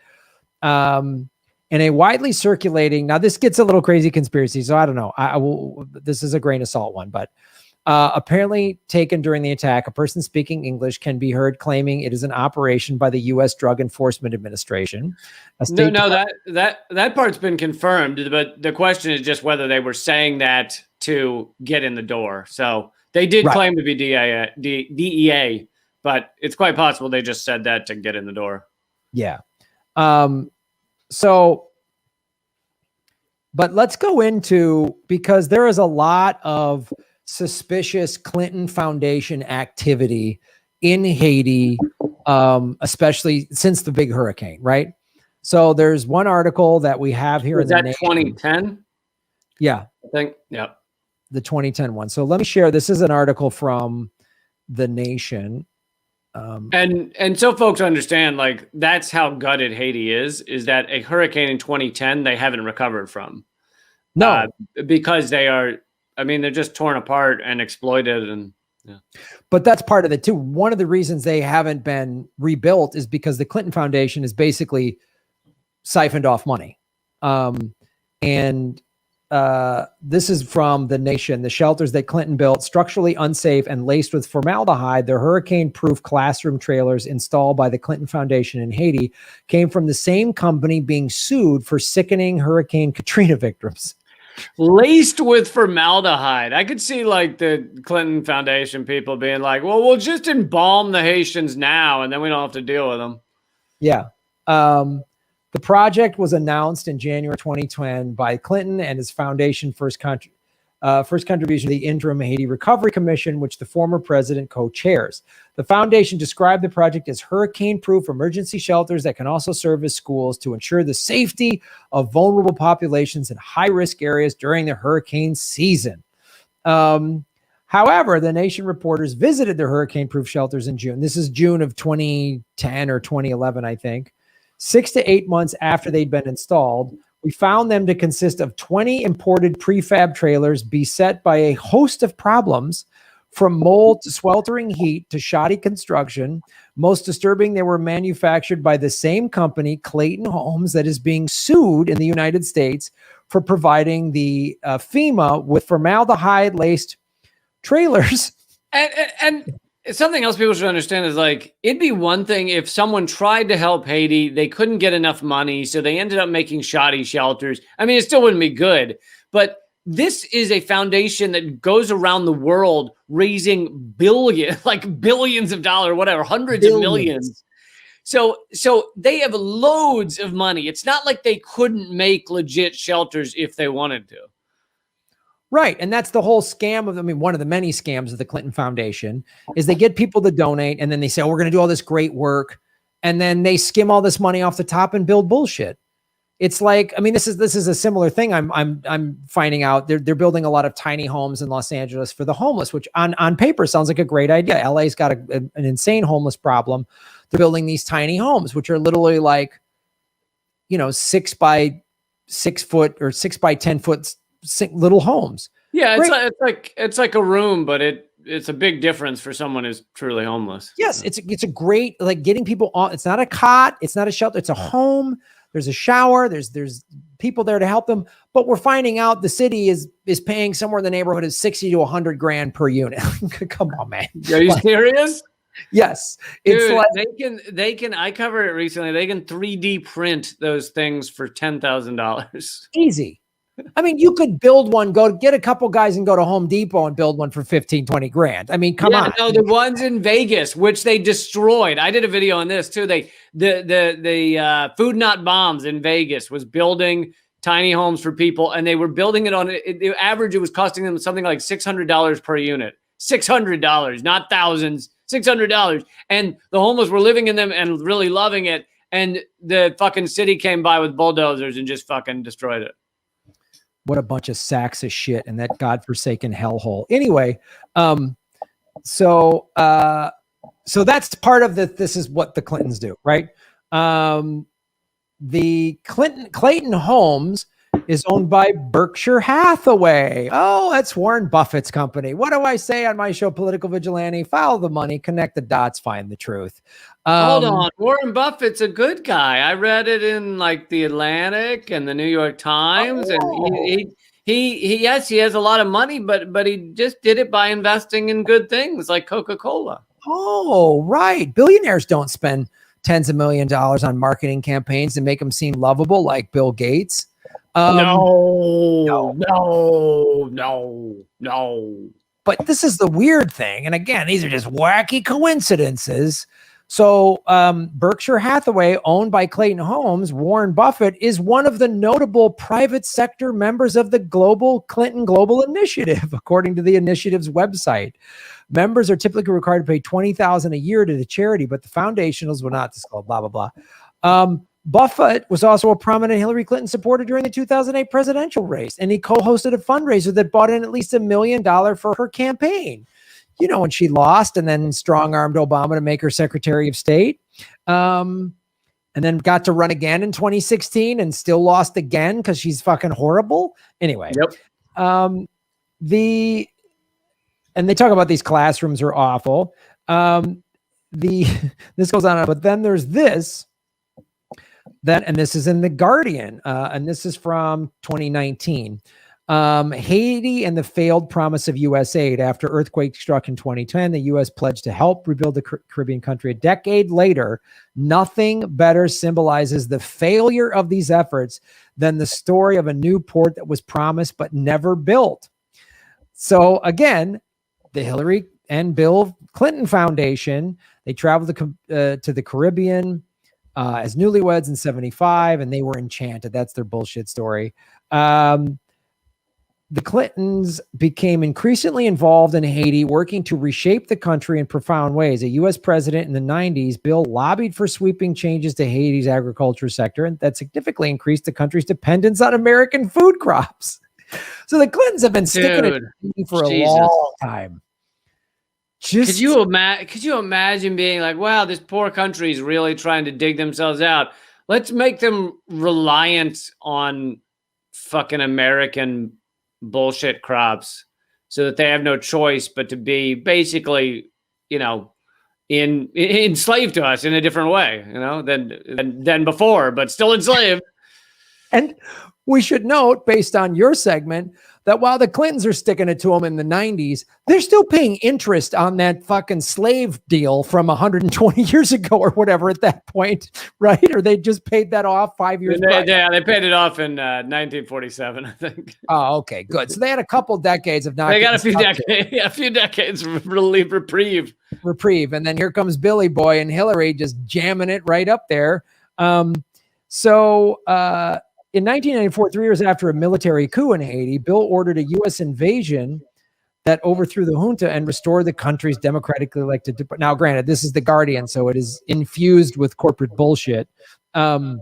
In a widely circulating, now this gets a little crazy conspiracy, so I don't know. This is a grain of salt one, but apparently taken during the attack, a person speaking English can be heard claiming it is an operation by the U.S. Drug Enforcement Administration. That part's been confirmed, but the question is just whether they were saying that to get in the door. So they did claim to be DEA, but it's quite possible they just said that to get in the door. Yeah. But let's go into, because there is a lot of suspicious Clinton Foundation activity in Haiti, especially since the big hurricane, right? So there's one article that we have here. Is that 2010? Yeah. I think, yeah. The 2010 one. So let me share. This is an article from The Nation. And so folks understand, like, that's how gutted Haiti is that a hurricane in 2010, they haven't recovered from. No. Because they're just torn apart and exploited. And yeah. But that's part of it too. One of the reasons they haven't been rebuilt is because the Clinton Foundation is basically siphoned off money. This is from The Nation. The shelters that Clinton built, structurally unsafe and laced with formaldehyde, their hurricane-proof classroom trailers installed by the Clinton Foundation in Haiti, came from the same company being sued for sickening Hurricane Katrina victims. Laced with formaldehyde. I could see like the Clinton Foundation people being like, well, we'll just embalm the Haitians now and then we don't have to deal with them. Yeah. The project was announced in January 2010 by Clinton and his foundation first contribution to the Interim Haiti Recovery Commission, which the former president co-chairs. The foundation described the project as hurricane-proof emergency shelters that can also serve as schools to ensure the safety of vulnerable populations in high-risk areas during the hurricane season. However, The Nation reporters visited the hurricane-proof shelters in June. This is June of 2010 or 2011, I think. 6 to 8 months after they'd been installed, we found them to consist of 20 imported prefab trailers beset by a host of problems, from mold to sweltering heat to shoddy construction. Most disturbing, they were manufactured by the same company, Clayton Homes, that is being sued in the United States for providing the FEMA with formaldehyde-laced trailers. And something else people should understand is, like, it'd be one thing if someone tried to help Haiti, they couldn't get enough money, so they ended up making shoddy shelters. I mean, it still wouldn't be good, but this is a foundation that goes around the world raising billions of dollars, whatever, hundreds of millions. So they have loads of money. It's not like they couldn't make legit shelters if they wanted to. Right. And that's the whole scam one of the many scams of the Clinton Foundation is they get people to donate and then they say, oh, we're going to do all this great work. And then they skim all this money off the top and build bullshit. It's like, this is a similar thing. I'm finding out they're building a lot of tiny homes in Los Angeles for the homeless, which on paper sounds like a great idea. LA's got an insane homeless problem. They're building these tiny homes, which are literally like, 6 by 6 foot or 6 by 10 foot little homes. Yeah, it's like a room, but it's a big difference for someone who's truly homeless. Yes, it's a great, like, getting people on. It's not a cot, it's not a shelter, it's a home. There's a shower, there's people there to help them, but we're finding out the city is paying somewhere in the neighborhood of 60 to 100 grand per unit. Come on, man. Are you serious? Yes. It's dude, like they can I covered it recently. They can 3D print those things for $10,000. Easy. I mean, you could build one, go get a couple guys and go to Home Depot and build one for 15, 20 grand. I mean, come on. No, the ones in Vegas, which they destroyed. I did a video on this too. The Food Not Bombs in Vegas was building tiny homes for people, and they were building it on the average. It was costing them something like $600 per unit. $600, not thousands. $600, and the homeless were living in them and really loving it. And the fucking city came by with bulldozers and just fucking destroyed it. What a bunch of sacks of shit in that godforsaken hellhole. Anyway, so that's part of this is what the Clintons do, right? The Clayton Homes is owned by Berkshire Hathaway. Oh, that's Warren Buffett's company. What do I say on my show, Political Vigilante? Follow the money, connect the dots, find the truth. Hold on. Warren Buffett's a good guy. I read it in like the Atlantic and the New York Times. And he yes, he has a lot of money, but he just did it by investing in good things like Coca-Cola. Oh, right. Billionaires don't spend tens of millions of dollars on marketing campaigns to make them seem lovable like Bill Gates. No. But this is the weird thing. And again, these are just wacky coincidences. So Berkshire Hathaway, owned by Clayton Homes, Warren Buffett is one of the notable private sector members of the Clinton Global Initiative, according to the initiative's website. Members are typically required to pay $20,000 a year to the charity, but the foundationals will not disclose, blah, blah, blah. Buffett was also a prominent Hillary Clinton supporter during the 2008 presidential race, and he co-hosted a fundraiser that brought in at least $1 million for her campaign. You know, when she lost and then strong-armed Obama to make her Secretary of State, and then got to run again in 2016 and still lost again because she's fucking horrible. Anyway, and they talk about these classrooms are awful. This goes on, but then there's this. And this is in The Guardian, and this is from 2019. Haiti and the failed promise of U.S. aid. After earthquake struck in 2010, the U.S. pledged to help rebuild the Caribbean country. A decade later, nothing better symbolizes the failure of these efforts than the story of a new port that was promised but never built. So again, the Hillary and Bill Clinton Foundation, they traveled to the Caribbean as newlyweds in 1975, and they were enchanted. That's their bullshit story. The Clintons became increasingly involved in Haiti, working to reshape the country in profound ways. A U.S. president in the 90s, Bill lobbied for sweeping changes to Haiti's agriculture sector, and that significantly increased the country's dependence on American food crops. So the Clintons have been sticking it for a long time. Could you imagine being like, wow, this poor country is really trying to dig themselves out. Let's make them reliant on fucking American bullshit crops so that they have no choice but to be basically, enslaved to us in a different way, than before, but still enslaved. And we should note, based on your segment, that while the Clintons are sticking it to them in the 90s, they're still paying interest on that fucking slave deal from 120 years ago or whatever at that point, right? Or they just paid that off 5 years ago. Yeah, they paid it off in 1947, I think. Oh, okay, good. So they had a couple decades of not. They got a few decades reprieve. And then here comes Billy Boy and Hillary just jamming it right up there. In 1994, 3 years after a military coup in Haiti, Bill ordered a U.S. invasion that overthrew the junta and restored the country's democratically elected. Now, granted, this is The Guardian, so it is infused with corporate bullshit. 15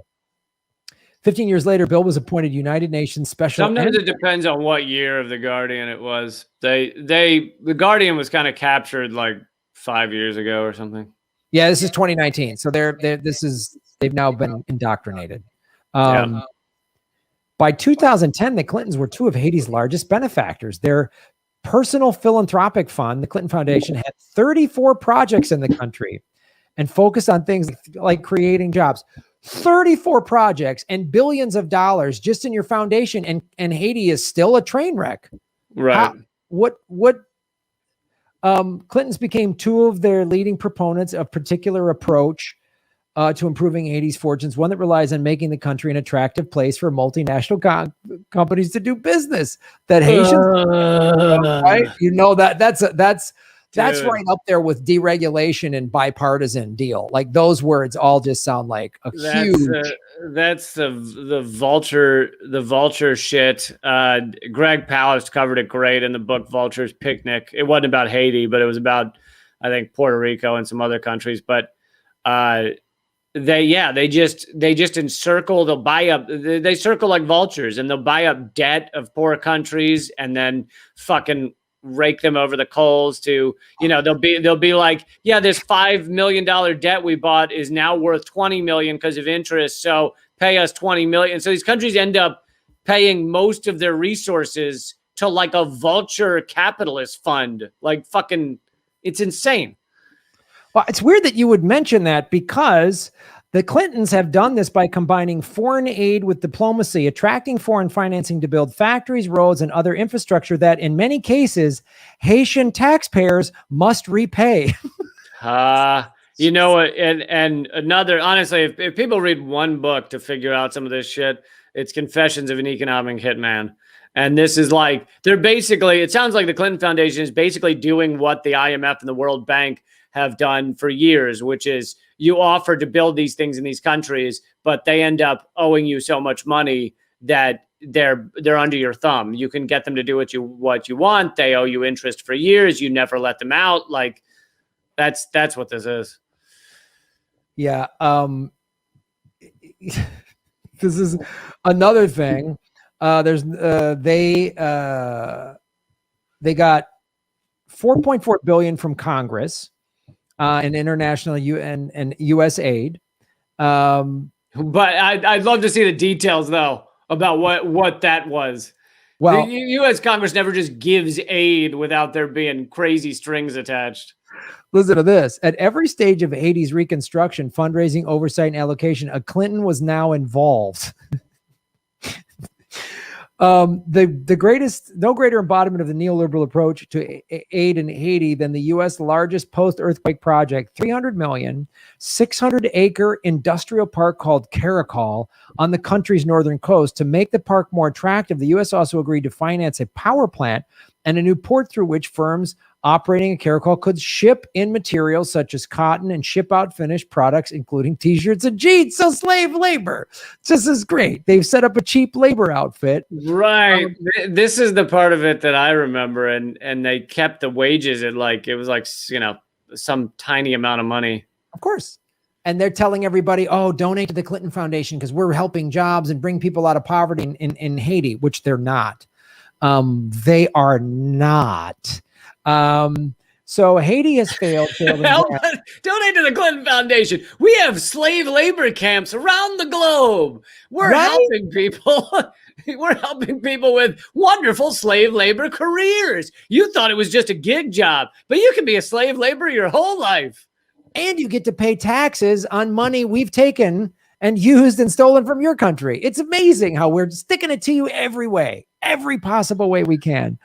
years later, Bill was appointed United Nations special. Sometimes it depends on what year of The Guardian it was. The Guardian was kind of captured like 5 years ago or something. Yeah, this is 2019. So they've now been indoctrinated. By 2010, the Clintons were two of Haiti's largest benefactors. Their personal philanthropic fund, the Clinton Foundation, had 34 projects in the country and focused on things like creating jobs. 34 projects and billions of dollars just in your foundation, and Haiti is still a train wreck. Right. Clintons became two of their leading proponents of particular approach to improving Haiti's fortunes, one that relies on making the country an attractive place for multinational companies to do business. That Haitians, right? You know that's Dude. right up there with deregulation and bipartisan deal. Like those words all just sound like a huge. That's the vulture shit. Greg Palast covered it great in the book Vulture's Picnic. It wasn't about Haiti, but it was about, I think, Puerto Rico and some other countries. But they just encircle, they'll buy up, they circle like vultures, and they'll buy up debt of poor countries and then fucking rake them over the coals to, they'll be like, yeah, this $5 million debt we bought is now worth 20 million because of interest, so pay us 20 million. So these countries end up paying most of their resources to like a vulture capitalist fund. Like fucking, it's insane. Well, it's weird that you would mention that, because the Clintons have done this by combining foreign aid with diplomacy, attracting foreign financing to build factories, roads, and other infrastructure that, in many cases, Haitian taxpayers must repay. And another, honestly, if people read one book to figure out some of this shit, it's Confessions of an Economic Hitman. And this is like, it sounds like the Clinton Foundation is basically doing what the IMF and the World Bank have done for years, which is you offer to build these things in these countries, but they end up owing you so much money that they're under your thumb. You can get them to do what you want. They owe you interest for years. You never let them out. Like that's what this is. Yeah. This is another thing. They got $4.4 billion from Congress in international UN and U.S. aid. But I'd love to see the details though about what that was. Well, the U.S. Congress never just gives aid without there being crazy strings attached. Listen to this. At every stage of Haiti's reconstruction, fundraising, oversight, and allocation, a Clinton was now involved. No greater embodiment of the neoliberal approach to aid in Haiti than the U.S. largest post-earthquake project, 300 million, 600-acre industrial park called Caracol on the country's northern coast. To make the park more attractive, the U.S. also agreed to finance a power plant and a new port through which firms operating at Caracol could ship in materials such as cotton and ship out finished products, including t-shirts and jeans. So slave labor just is great. They've set up a cheap labor outfit. Right. This is the part of it that I remember. And they kept the wages at some tiny amount of money. Of course. And they're telling everybody, oh, donate to the Clinton Foundation because we're helping jobs and bring people out of poverty in Haiti, which they're not. They are not. So Haiti has failed. Donate to the Clinton Foundation. We have slave labor camps around the globe. We're helping people. We're helping people with wonderful slave labor careers. You thought it was just a gig job, but you can be a slave laborer your whole life. And you get to pay taxes on money we've taken and used and stolen from your country. It's amazing how we're sticking it to you every way, every possible way we can.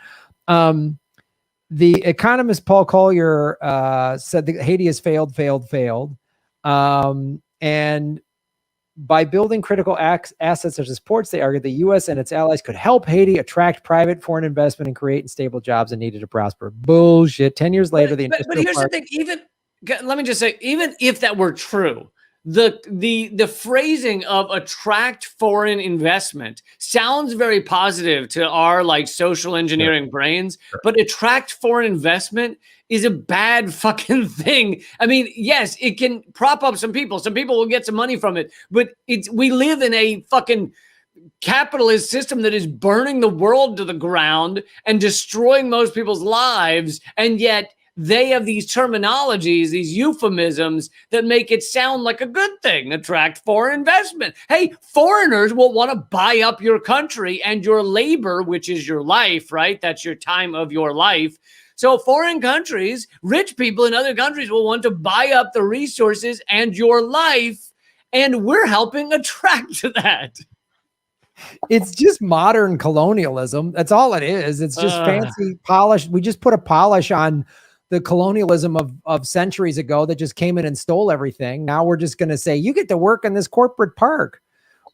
The economist Paul Collier said that Haiti has failed. And by building critical assets such as ports, they argue the U.S. and its allies could help Haiti attract private foreign investment and create stable jobs and needed to prosper. Bullshit. 10 years later, but here's the thing. Let me just say, even if that were true, the phrasing of attract foreign investment sounds very positive to our social engineering brains, but attract foreign investment is a bad fucking thing. I mean, yes, it can prop up some people. Some people will get some money from it, but we live in a fucking capitalist system that is burning the world to the ground and destroying most people's lives, and yet they have these terminologies, these euphemisms that make it sound like a good thing. Attract foreign investment. Hey, foreigners will want to buy up your country and your labor, which is your life, right? That's your time of your life. So foreign countries, rich people in other countries will want to buy up the resources and your life, and we're helping attract that. It's just modern colonialism. That's all it is. It's just fancy polish. We just put a polish on the colonialism of centuries ago that just came in and stole everything. Now we're just going to say, you get to work in this corporate park.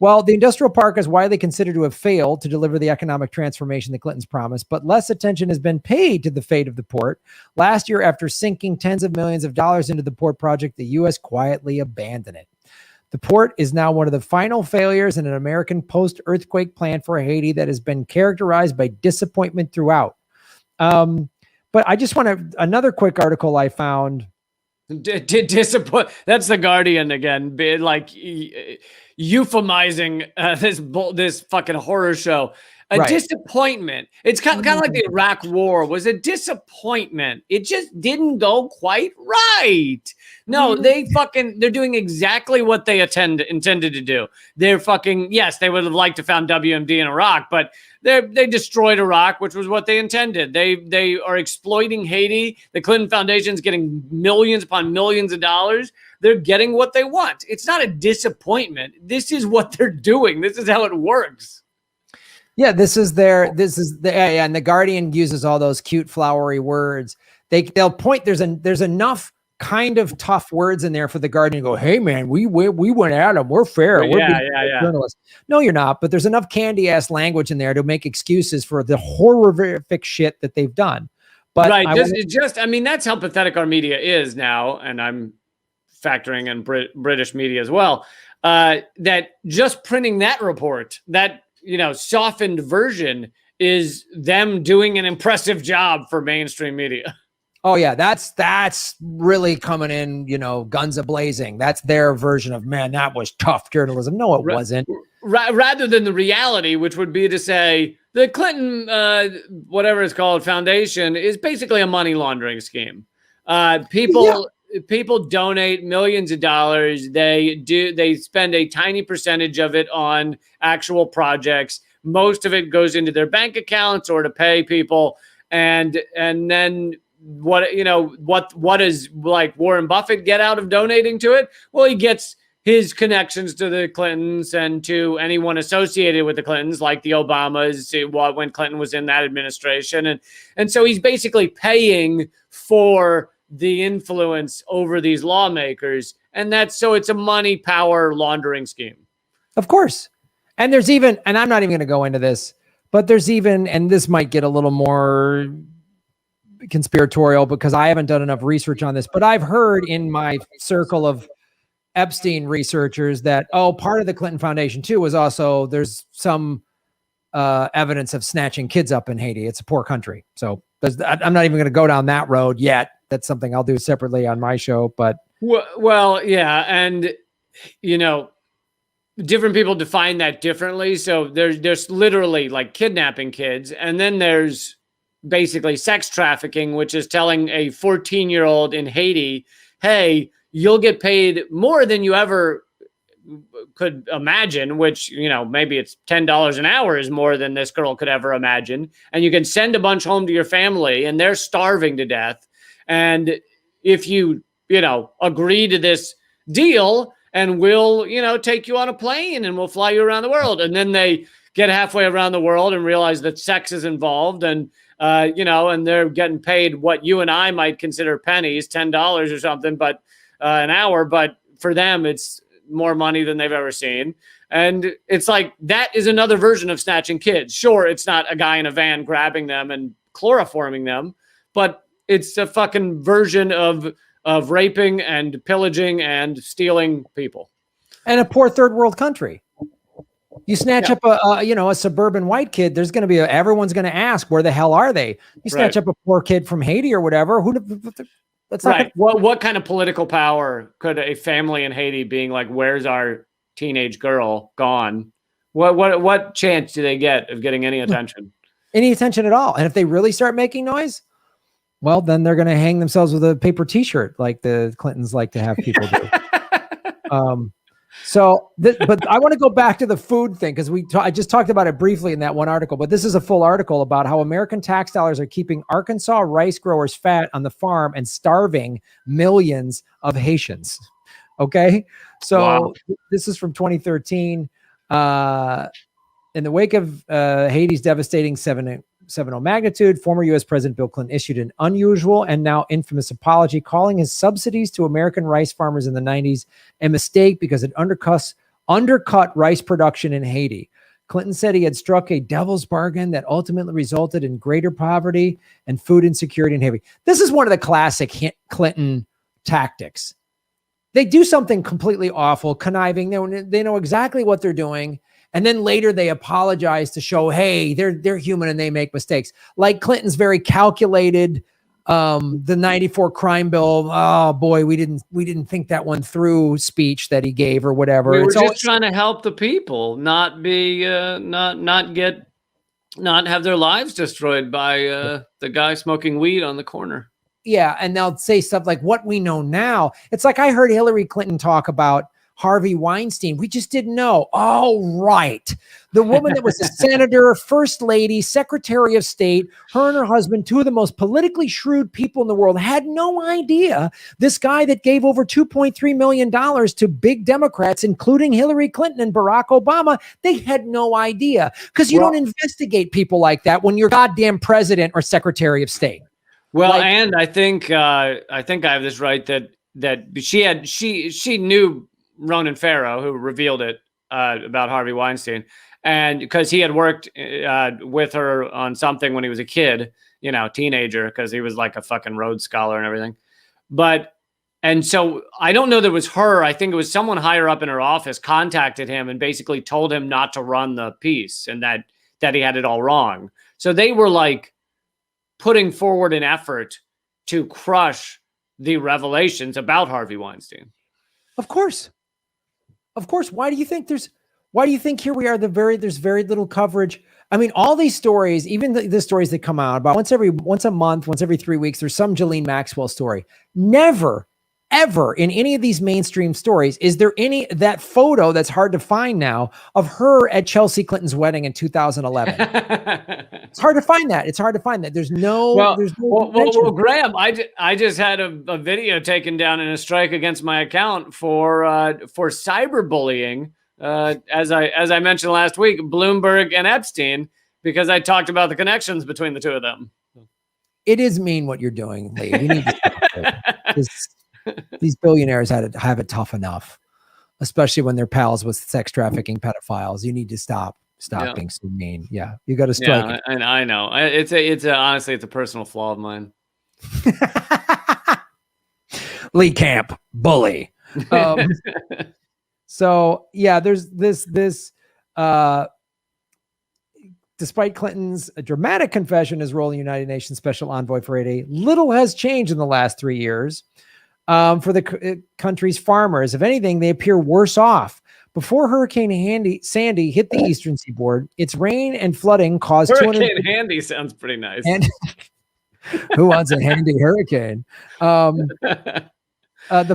Well, the industrial park is widely considered to have failed to deliver the economic transformation the Clintons promised, but less attention has been paid to the fate of the port. Last year, after sinking tens of millions of dollars into the port project, the U.S. quietly abandoned it. The port is now one of the final failures in an American post-earthquake plan for Haiti that has been characterized by disappointment throughout. But I just want to, another quick article I found. Disappoint. That's the Guardian again, like euphemizing this fucking horror show. A disappointment. It's kind of like the Iraq War was a disappointment. It just didn't go quite right. No, they're doing exactly what they intended to do. They're yes, they would have liked to found WMD in Iraq, but they destroyed Iraq, which was what they intended. They are exploiting Haiti. The Clinton Foundation's getting millions upon millions of dollars. They're getting what they want. It's not a disappointment. This is what they're doing. This is how it works. Yeah, and the Guardian uses all those cute flowery words. They'll point, there's enough kind of tough words in there for the Guardian to go, hey man, we went at them. We're fair. We're journalists. No, you're not, but there's enough candy ass language in there to make excuses for the horrific shit that they've done. But that's how pathetic our media is now, and I'm factoring in British media as well. That just printing that report, that softened version, is them doing an impressive job for mainstream media. Oh yeah, that's really coming in, guns a-blazing. That's their version of, man, that was tough journalism. No, it wasn't. Rather than the reality, which would be to say the Clinton, whatever it's called, foundation is basically a money laundering scheme. People donate millions of dollars. They spend a tiny percentage of it on actual projects. Most of it goes into their bank accounts or to pay people. And then what does like Warren Buffett get out of donating to it? Well, he gets his connections to the Clintons and to anyone associated with the Clintons, like the Obamas, when Clinton was in that administration. And so he's basically paying for the influence over these lawmakers. And it's a money power laundering scheme. Of course. And there's even, and I'm not even going to go into this, but there's even, and this might get a little more conspiratorial because I haven't done enough research on this, but I've heard in my circle of Epstein researchers that, part of the Clinton Foundation too was also, there's some evidence of snatching kids up in Haiti. It's a poor country. So I'm not even going to go down that road yet. That's something I'll do separately on my show, but. Well, yeah. And, different people define that differently. So there's literally like kidnapping kids. And then there's basically sex trafficking, which is telling a 14-year-old in Haiti, hey, you'll get paid more than you ever could imagine, which, maybe it's $10 an hour is more than this girl could ever imagine. And you can send a bunch home to your family and they're starving to death. And if you, agree to this deal, and we'll, take you on a plane and we'll fly you around the world. And then they get halfway around the world and realize that sex is involved and, and they're getting paid what you and I might consider pennies, $10 or something, but an hour. But for them, it's more money than they've ever seen. And it's like, that is another version of snatching kids. Sure, it's not a guy in a van grabbing them and chloroforming them, but it's a fucking version of raping and pillaging and stealing people. And a poor third world country. You snatch up a suburban white kid, there's going to be everyone's going to ask, where the hell are they? You snatch up a poor kid from Haiti or whatever. That's not what kind of political power could a family in Haiti being like, where's our teenage girl gone? What chance do they get of getting any attention? Any attention at all? And if they really start making noise, well, then they're going to hang themselves with a paper T-shirt like the Clintons like to have people do. But I want to go back to the food thing because I just talked about it briefly in that one article, but this is a full article about how American tax dollars are keeping Arkansas rice growers fat on the farm and starving millions of Haitians. Okay. So This is from 2013. In the wake of Haiti's devastating 7.0 magnitude. Former U.S. President Bill Clinton issued an unusual and now infamous apology, calling his subsidies to American rice farmers in the 90s a mistake because it undercut rice production in Haiti. Clinton said he had struck a devil's bargain that ultimately resulted in greater poverty and food insecurity in Haiti. This is one of the classic Clinton tactics. They do something completely awful, conniving. They know exactly what they're doing. And then later they apologize to show, hey, they're human and they make mistakes. Like Clinton's very calculated, the 94 crime bill. Oh boy, we didn't think that one through speech that he gave or whatever. We were just trying to help the people, not be, not have their lives destroyed by the guy smoking weed on the corner. Yeah, and they'll say stuff like what we know now. It's like I heard Hillary Clinton talk about Harvey Weinstein. We just didn't know. Oh, right. The woman that was a senator, first lady, secretary of state, her and her husband, two of the most politically shrewd people in the world, had no idea this guy that gave over $2.3 million to big Democrats, including Hillary Clinton and Barack Obama, they had no idea because you don't investigate people like that when you're goddamn president or secretary of state. Well, and I think I have this right that she knew Ronan Farrow, who revealed it about Harvey Weinstein, and because he had worked with her on something when he was a kid, teenager, because he was like a fucking Rhodes Scholar and everything. And so I don't know that it was her. I think it was someone higher up in her office contacted him and basically told him not to run the piece and that he had it all wrong. So they were like putting forward an effort to crush the revelations about Harvey Weinstein. Of course. Why do you think here we are? There's very little coverage. I mean, all these stories, even the stories that come out about once a month, once every 3 weeks, there's some Ghislaine Maxwell story. Never, ever in any of these mainstream stories is there that photo that's hard to find now of her at Chelsea Clinton's wedding in 2011. It's hard to find that. There's no. Well, Graham, I just had a video taken down in a strike against my account for cyberbullying. As I mentioned last week, Bloomberg and Epstein, because I talked about the connections between the two of them. It is mean what you're doing, Lee. We need to stop it. These billionaires have it tough enough, especially when they're pals with sex trafficking pedophiles. You need to stop being so mean. Yeah, you got to strike. Yeah, and I know honestly, it's a personal flaw of mine. Lee Camp, bully. So yeah, there's this. Despite Clinton's dramatic confession as role in United Nations Special Envoy for Haiti, little has changed in the last 3 years. For the country's farmers. If anything, they appear worse off. Before Hurricane Sandy hit the eastern seaboard, its rain and flooding caused Hurricane Handy sounds pretty nice. And who wants a handy hurricane? The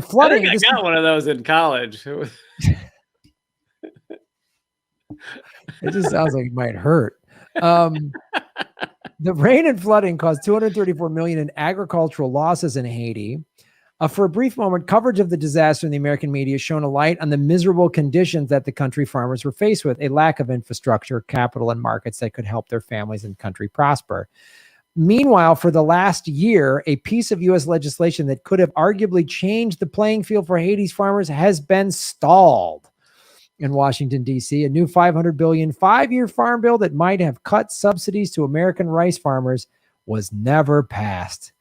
flooding. I got one of those in college. It just sounds like it might hurt. The rain and flooding caused $234 million in agricultural losses in Haiti. For a brief moment, coverage of the disaster in the American media shone a light on the miserable conditions that the country farmers were faced with, a lack of infrastructure, capital, and markets that could help their families and country prosper. Meanwhile, for the last year, a piece of U.S. legislation that could have arguably changed the playing field for Haiti's farmers has been stalled. In Washington, D.C., a new $500 billion 5-year farm bill that might have cut subsidies to American rice farmers was never passed.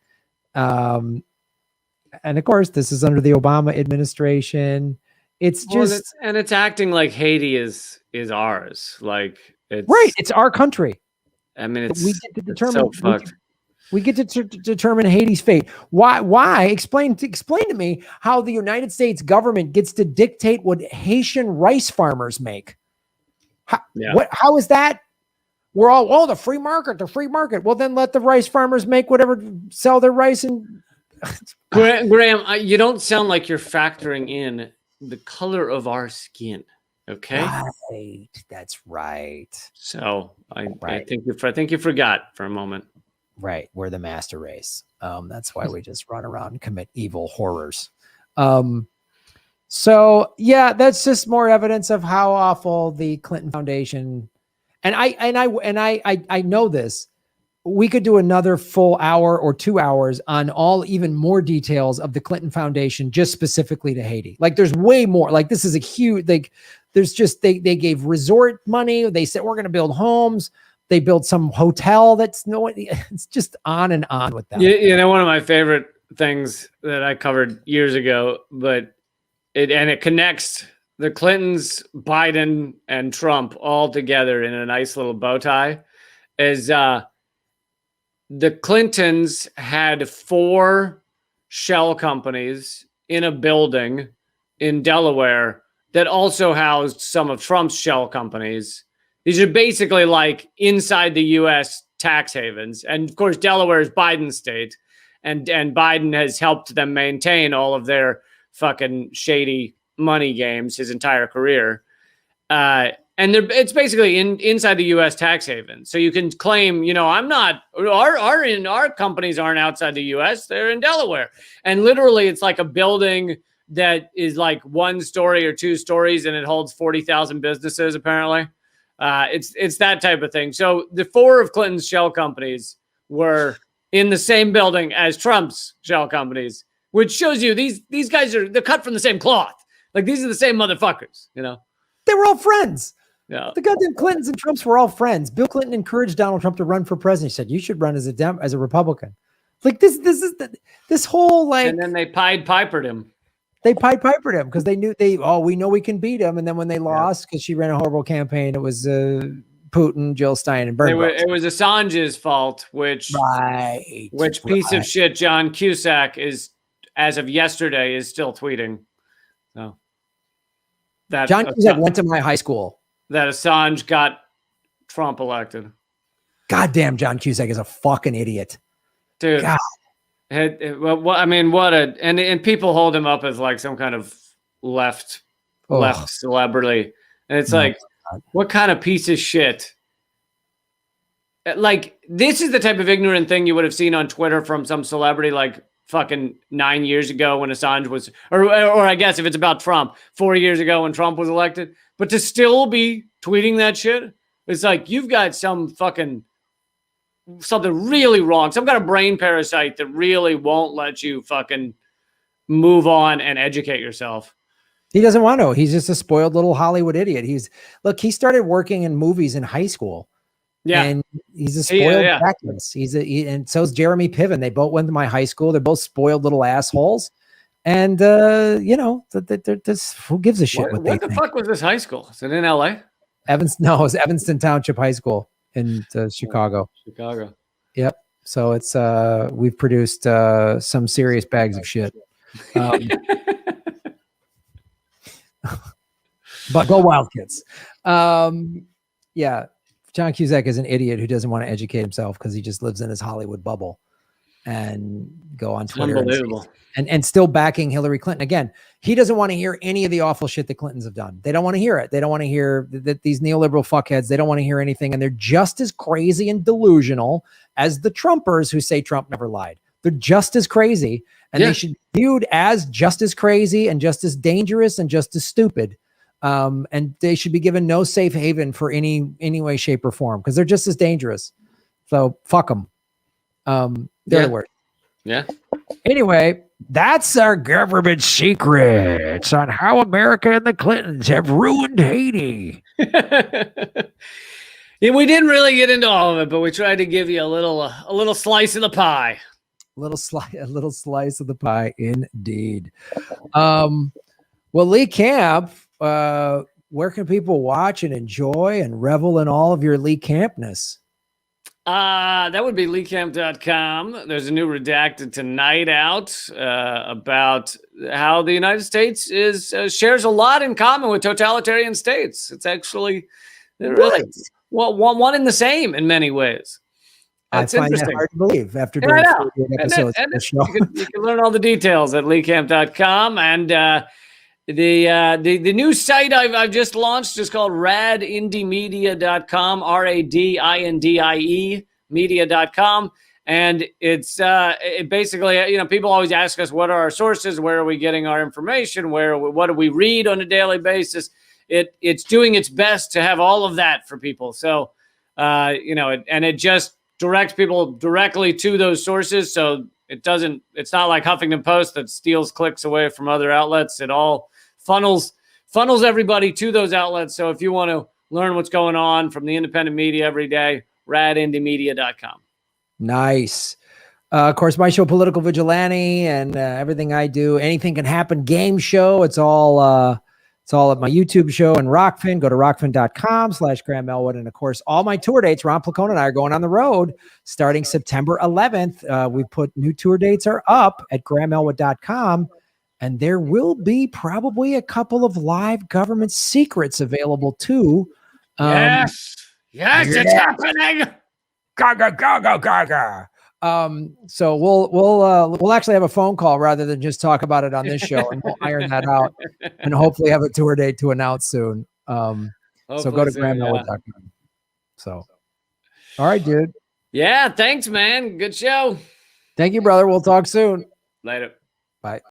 And of course, this is under the Obama administration. It's just, and it's acting like Haiti is ours. Like it's right. It's our country. I mean, we get to determine. We get to determine Haiti's fate. Why? Explain to me how the United States government gets to dictate what Haitian rice farmers make. How is that? We're all the free market. Well, then let the rice farmers make whatever, sell their rice and. Graham, you don't sound like you're factoring in the color of our skin. Okay, right. That's right. So I think you forgot for a moment. Right, we're the master race. That's why we just run around and commit evil horrors. So yeah, that's just more evidence of how awful the Clinton Foundation. And I know this. we could do another full hour or 2 hours on all even more details of the Clinton Foundation, just specifically to Haiti. Like there's way more. Like this is a huge, like there's just, they gave resort money. They said, we're going to build homes. They built some hotel that's it's just on and on with that. You know, one of my favorite things that I covered years ago, but it connects the Clintons, Biden, and Trump all together in a nice little bow tie, is the Clintons had 4 shell companies in a building in Delaware that also housed some of Trump's shell companies. These are basically like inside the U.S. tax havens. And of course, Delaware is Biden's state. And Biden has helped them maintain all of their fucking shady money games his entire career. And it's basically inside the U.S. tax haven. So you can claim, you know, our companies aren't outside the U.S. They're in Delaware. And literally it's like a building that is like 1 story or 2 stories and it holds 40,000 businesses apparently. It's that type of thing. So the 4 of Clinton's shell companies were in the same building as Trump's shell companies, which shows you these guys they're cut from the same cloth. Like these are the same motherfuckers, you know? They were all friends. Yeah. The goddamn Clintons and Trumps were all friends. Bill Clinton encouraged Donald Trump to run for president. He said, you should run as a Republican. Like this whole like. And then they Pied Pipered him. They Pied Pipered him because they knew we know we can beat him. And then when they lost, because she ran a horrible campaign, it was Putin, Jill Stein, and Bernie. It was Assange's fault, which piece of shit John Cusack is, as of yesterday, is still tweeting. So that John Cusack went to my high school. That Assange got Trump elected. Goddamn, John Cusack is a fucking idiot, dude. God. Well, I mean, and people hold him up as like some kind of left celebrity, and it's like, what kind of piece of shit? Like, this is the type of ignorant thing you would have seen on Twitter from some celebrity like fucking 9 years ago when Assange was, or I guess if it's about Trump, 4 years ago when Trump was elected. But to still be tweeting that shit, it's like you've got something really wrong, some kind of brain parasite that really won't let you fucking move on and educate yourself. He doesn't want to. He's just a spoiled little Hollywood idiot. He started working in movies in high school. Yeah. And he's a spoiled jackass. And so is Jeremy Piven. They both went to my high school. They're both spoiled little assholes. And, you know, who gives a shit what they think? What the fuck was this high school? Is it in LA? It was Evanston Township High School in Chicago. Chicago. Yep. So it's, we've produced some serious bags of shit. But go Wildcats. Yeah. John Cusack is an idiot who doesn't want to educate himself because he just lives in his Hollywood bubble and go on Twitter and still backing Hillary Clinton. Again, he doesn't want to hear any of the awful shit the Clintons have done. They don't want to hear it. They don't want to hear that these neoliberal fuckheads. They don't want to hear anything. And they're just as crazy and delusional as the Trumpers who say Trump never lied. They're just as crazy, and they should be viewed as just as crazy and just as dangerous and just as stupid. And they should be given no safe haven for any way, shape, or form because they're just as dangerous. So fuck them. They're the worst. Yeah. Anyway, that's our government secrets on how America and the Clintons have ruined Haiti. Yeah, we didn't really get into all of it, but we tried to give you a little slice of the pie. A little slice of the pie, indeed. Well, Lee Camp, where can people watch and enjoy and revel in all of your Lee Campness? That would be leecamp.com. There's a new redacted tonight out about how the United States shares a lot in common with totalitarian states. It's actually really one and the same in many ways. That's I find that hard to believe after doing 48 episodes of the show. You can learn all the details at leecamp.com. And the new site I've just launched is called radindiemedia.com, RADINDIE media.com. And it basically, people always ask us, what are our sources? Where are we getting our information? What do we read on a daily basis? It's doing its best to have all of that for people. So, and it just directs people directly to those sources. So it's not like Huffington Post that steals clicks away from other outlets. It all funnels everybody to those outlets. So if you want to learn what's going on from the independent media every day, radindymedia.com. Nice. Of course, my show, Political Vigilante, and everything I do, Anything Can Happen game show. It's all at my YouTube show and Rockfin. Go to rockfin.com/Graham Elwood. And of course, all my tour dates, Ron Placone and I are going on the road starting September 11th. We put new tour dates are up at GrahamElwood.com. And there will be probably a couple of live government secrets available too. Yes, it's happening. Gaga, gaga, gaga. So we'll actually have a phone call rather than just talk about it on this show, and we'll iron that out and hopefully have a tour date to announce soon. So go to GrahamElwood.com. So, all right, dude. Yeah, thanks, man. Good show. Thank you, brother. We'll talk soon. Later. Bye.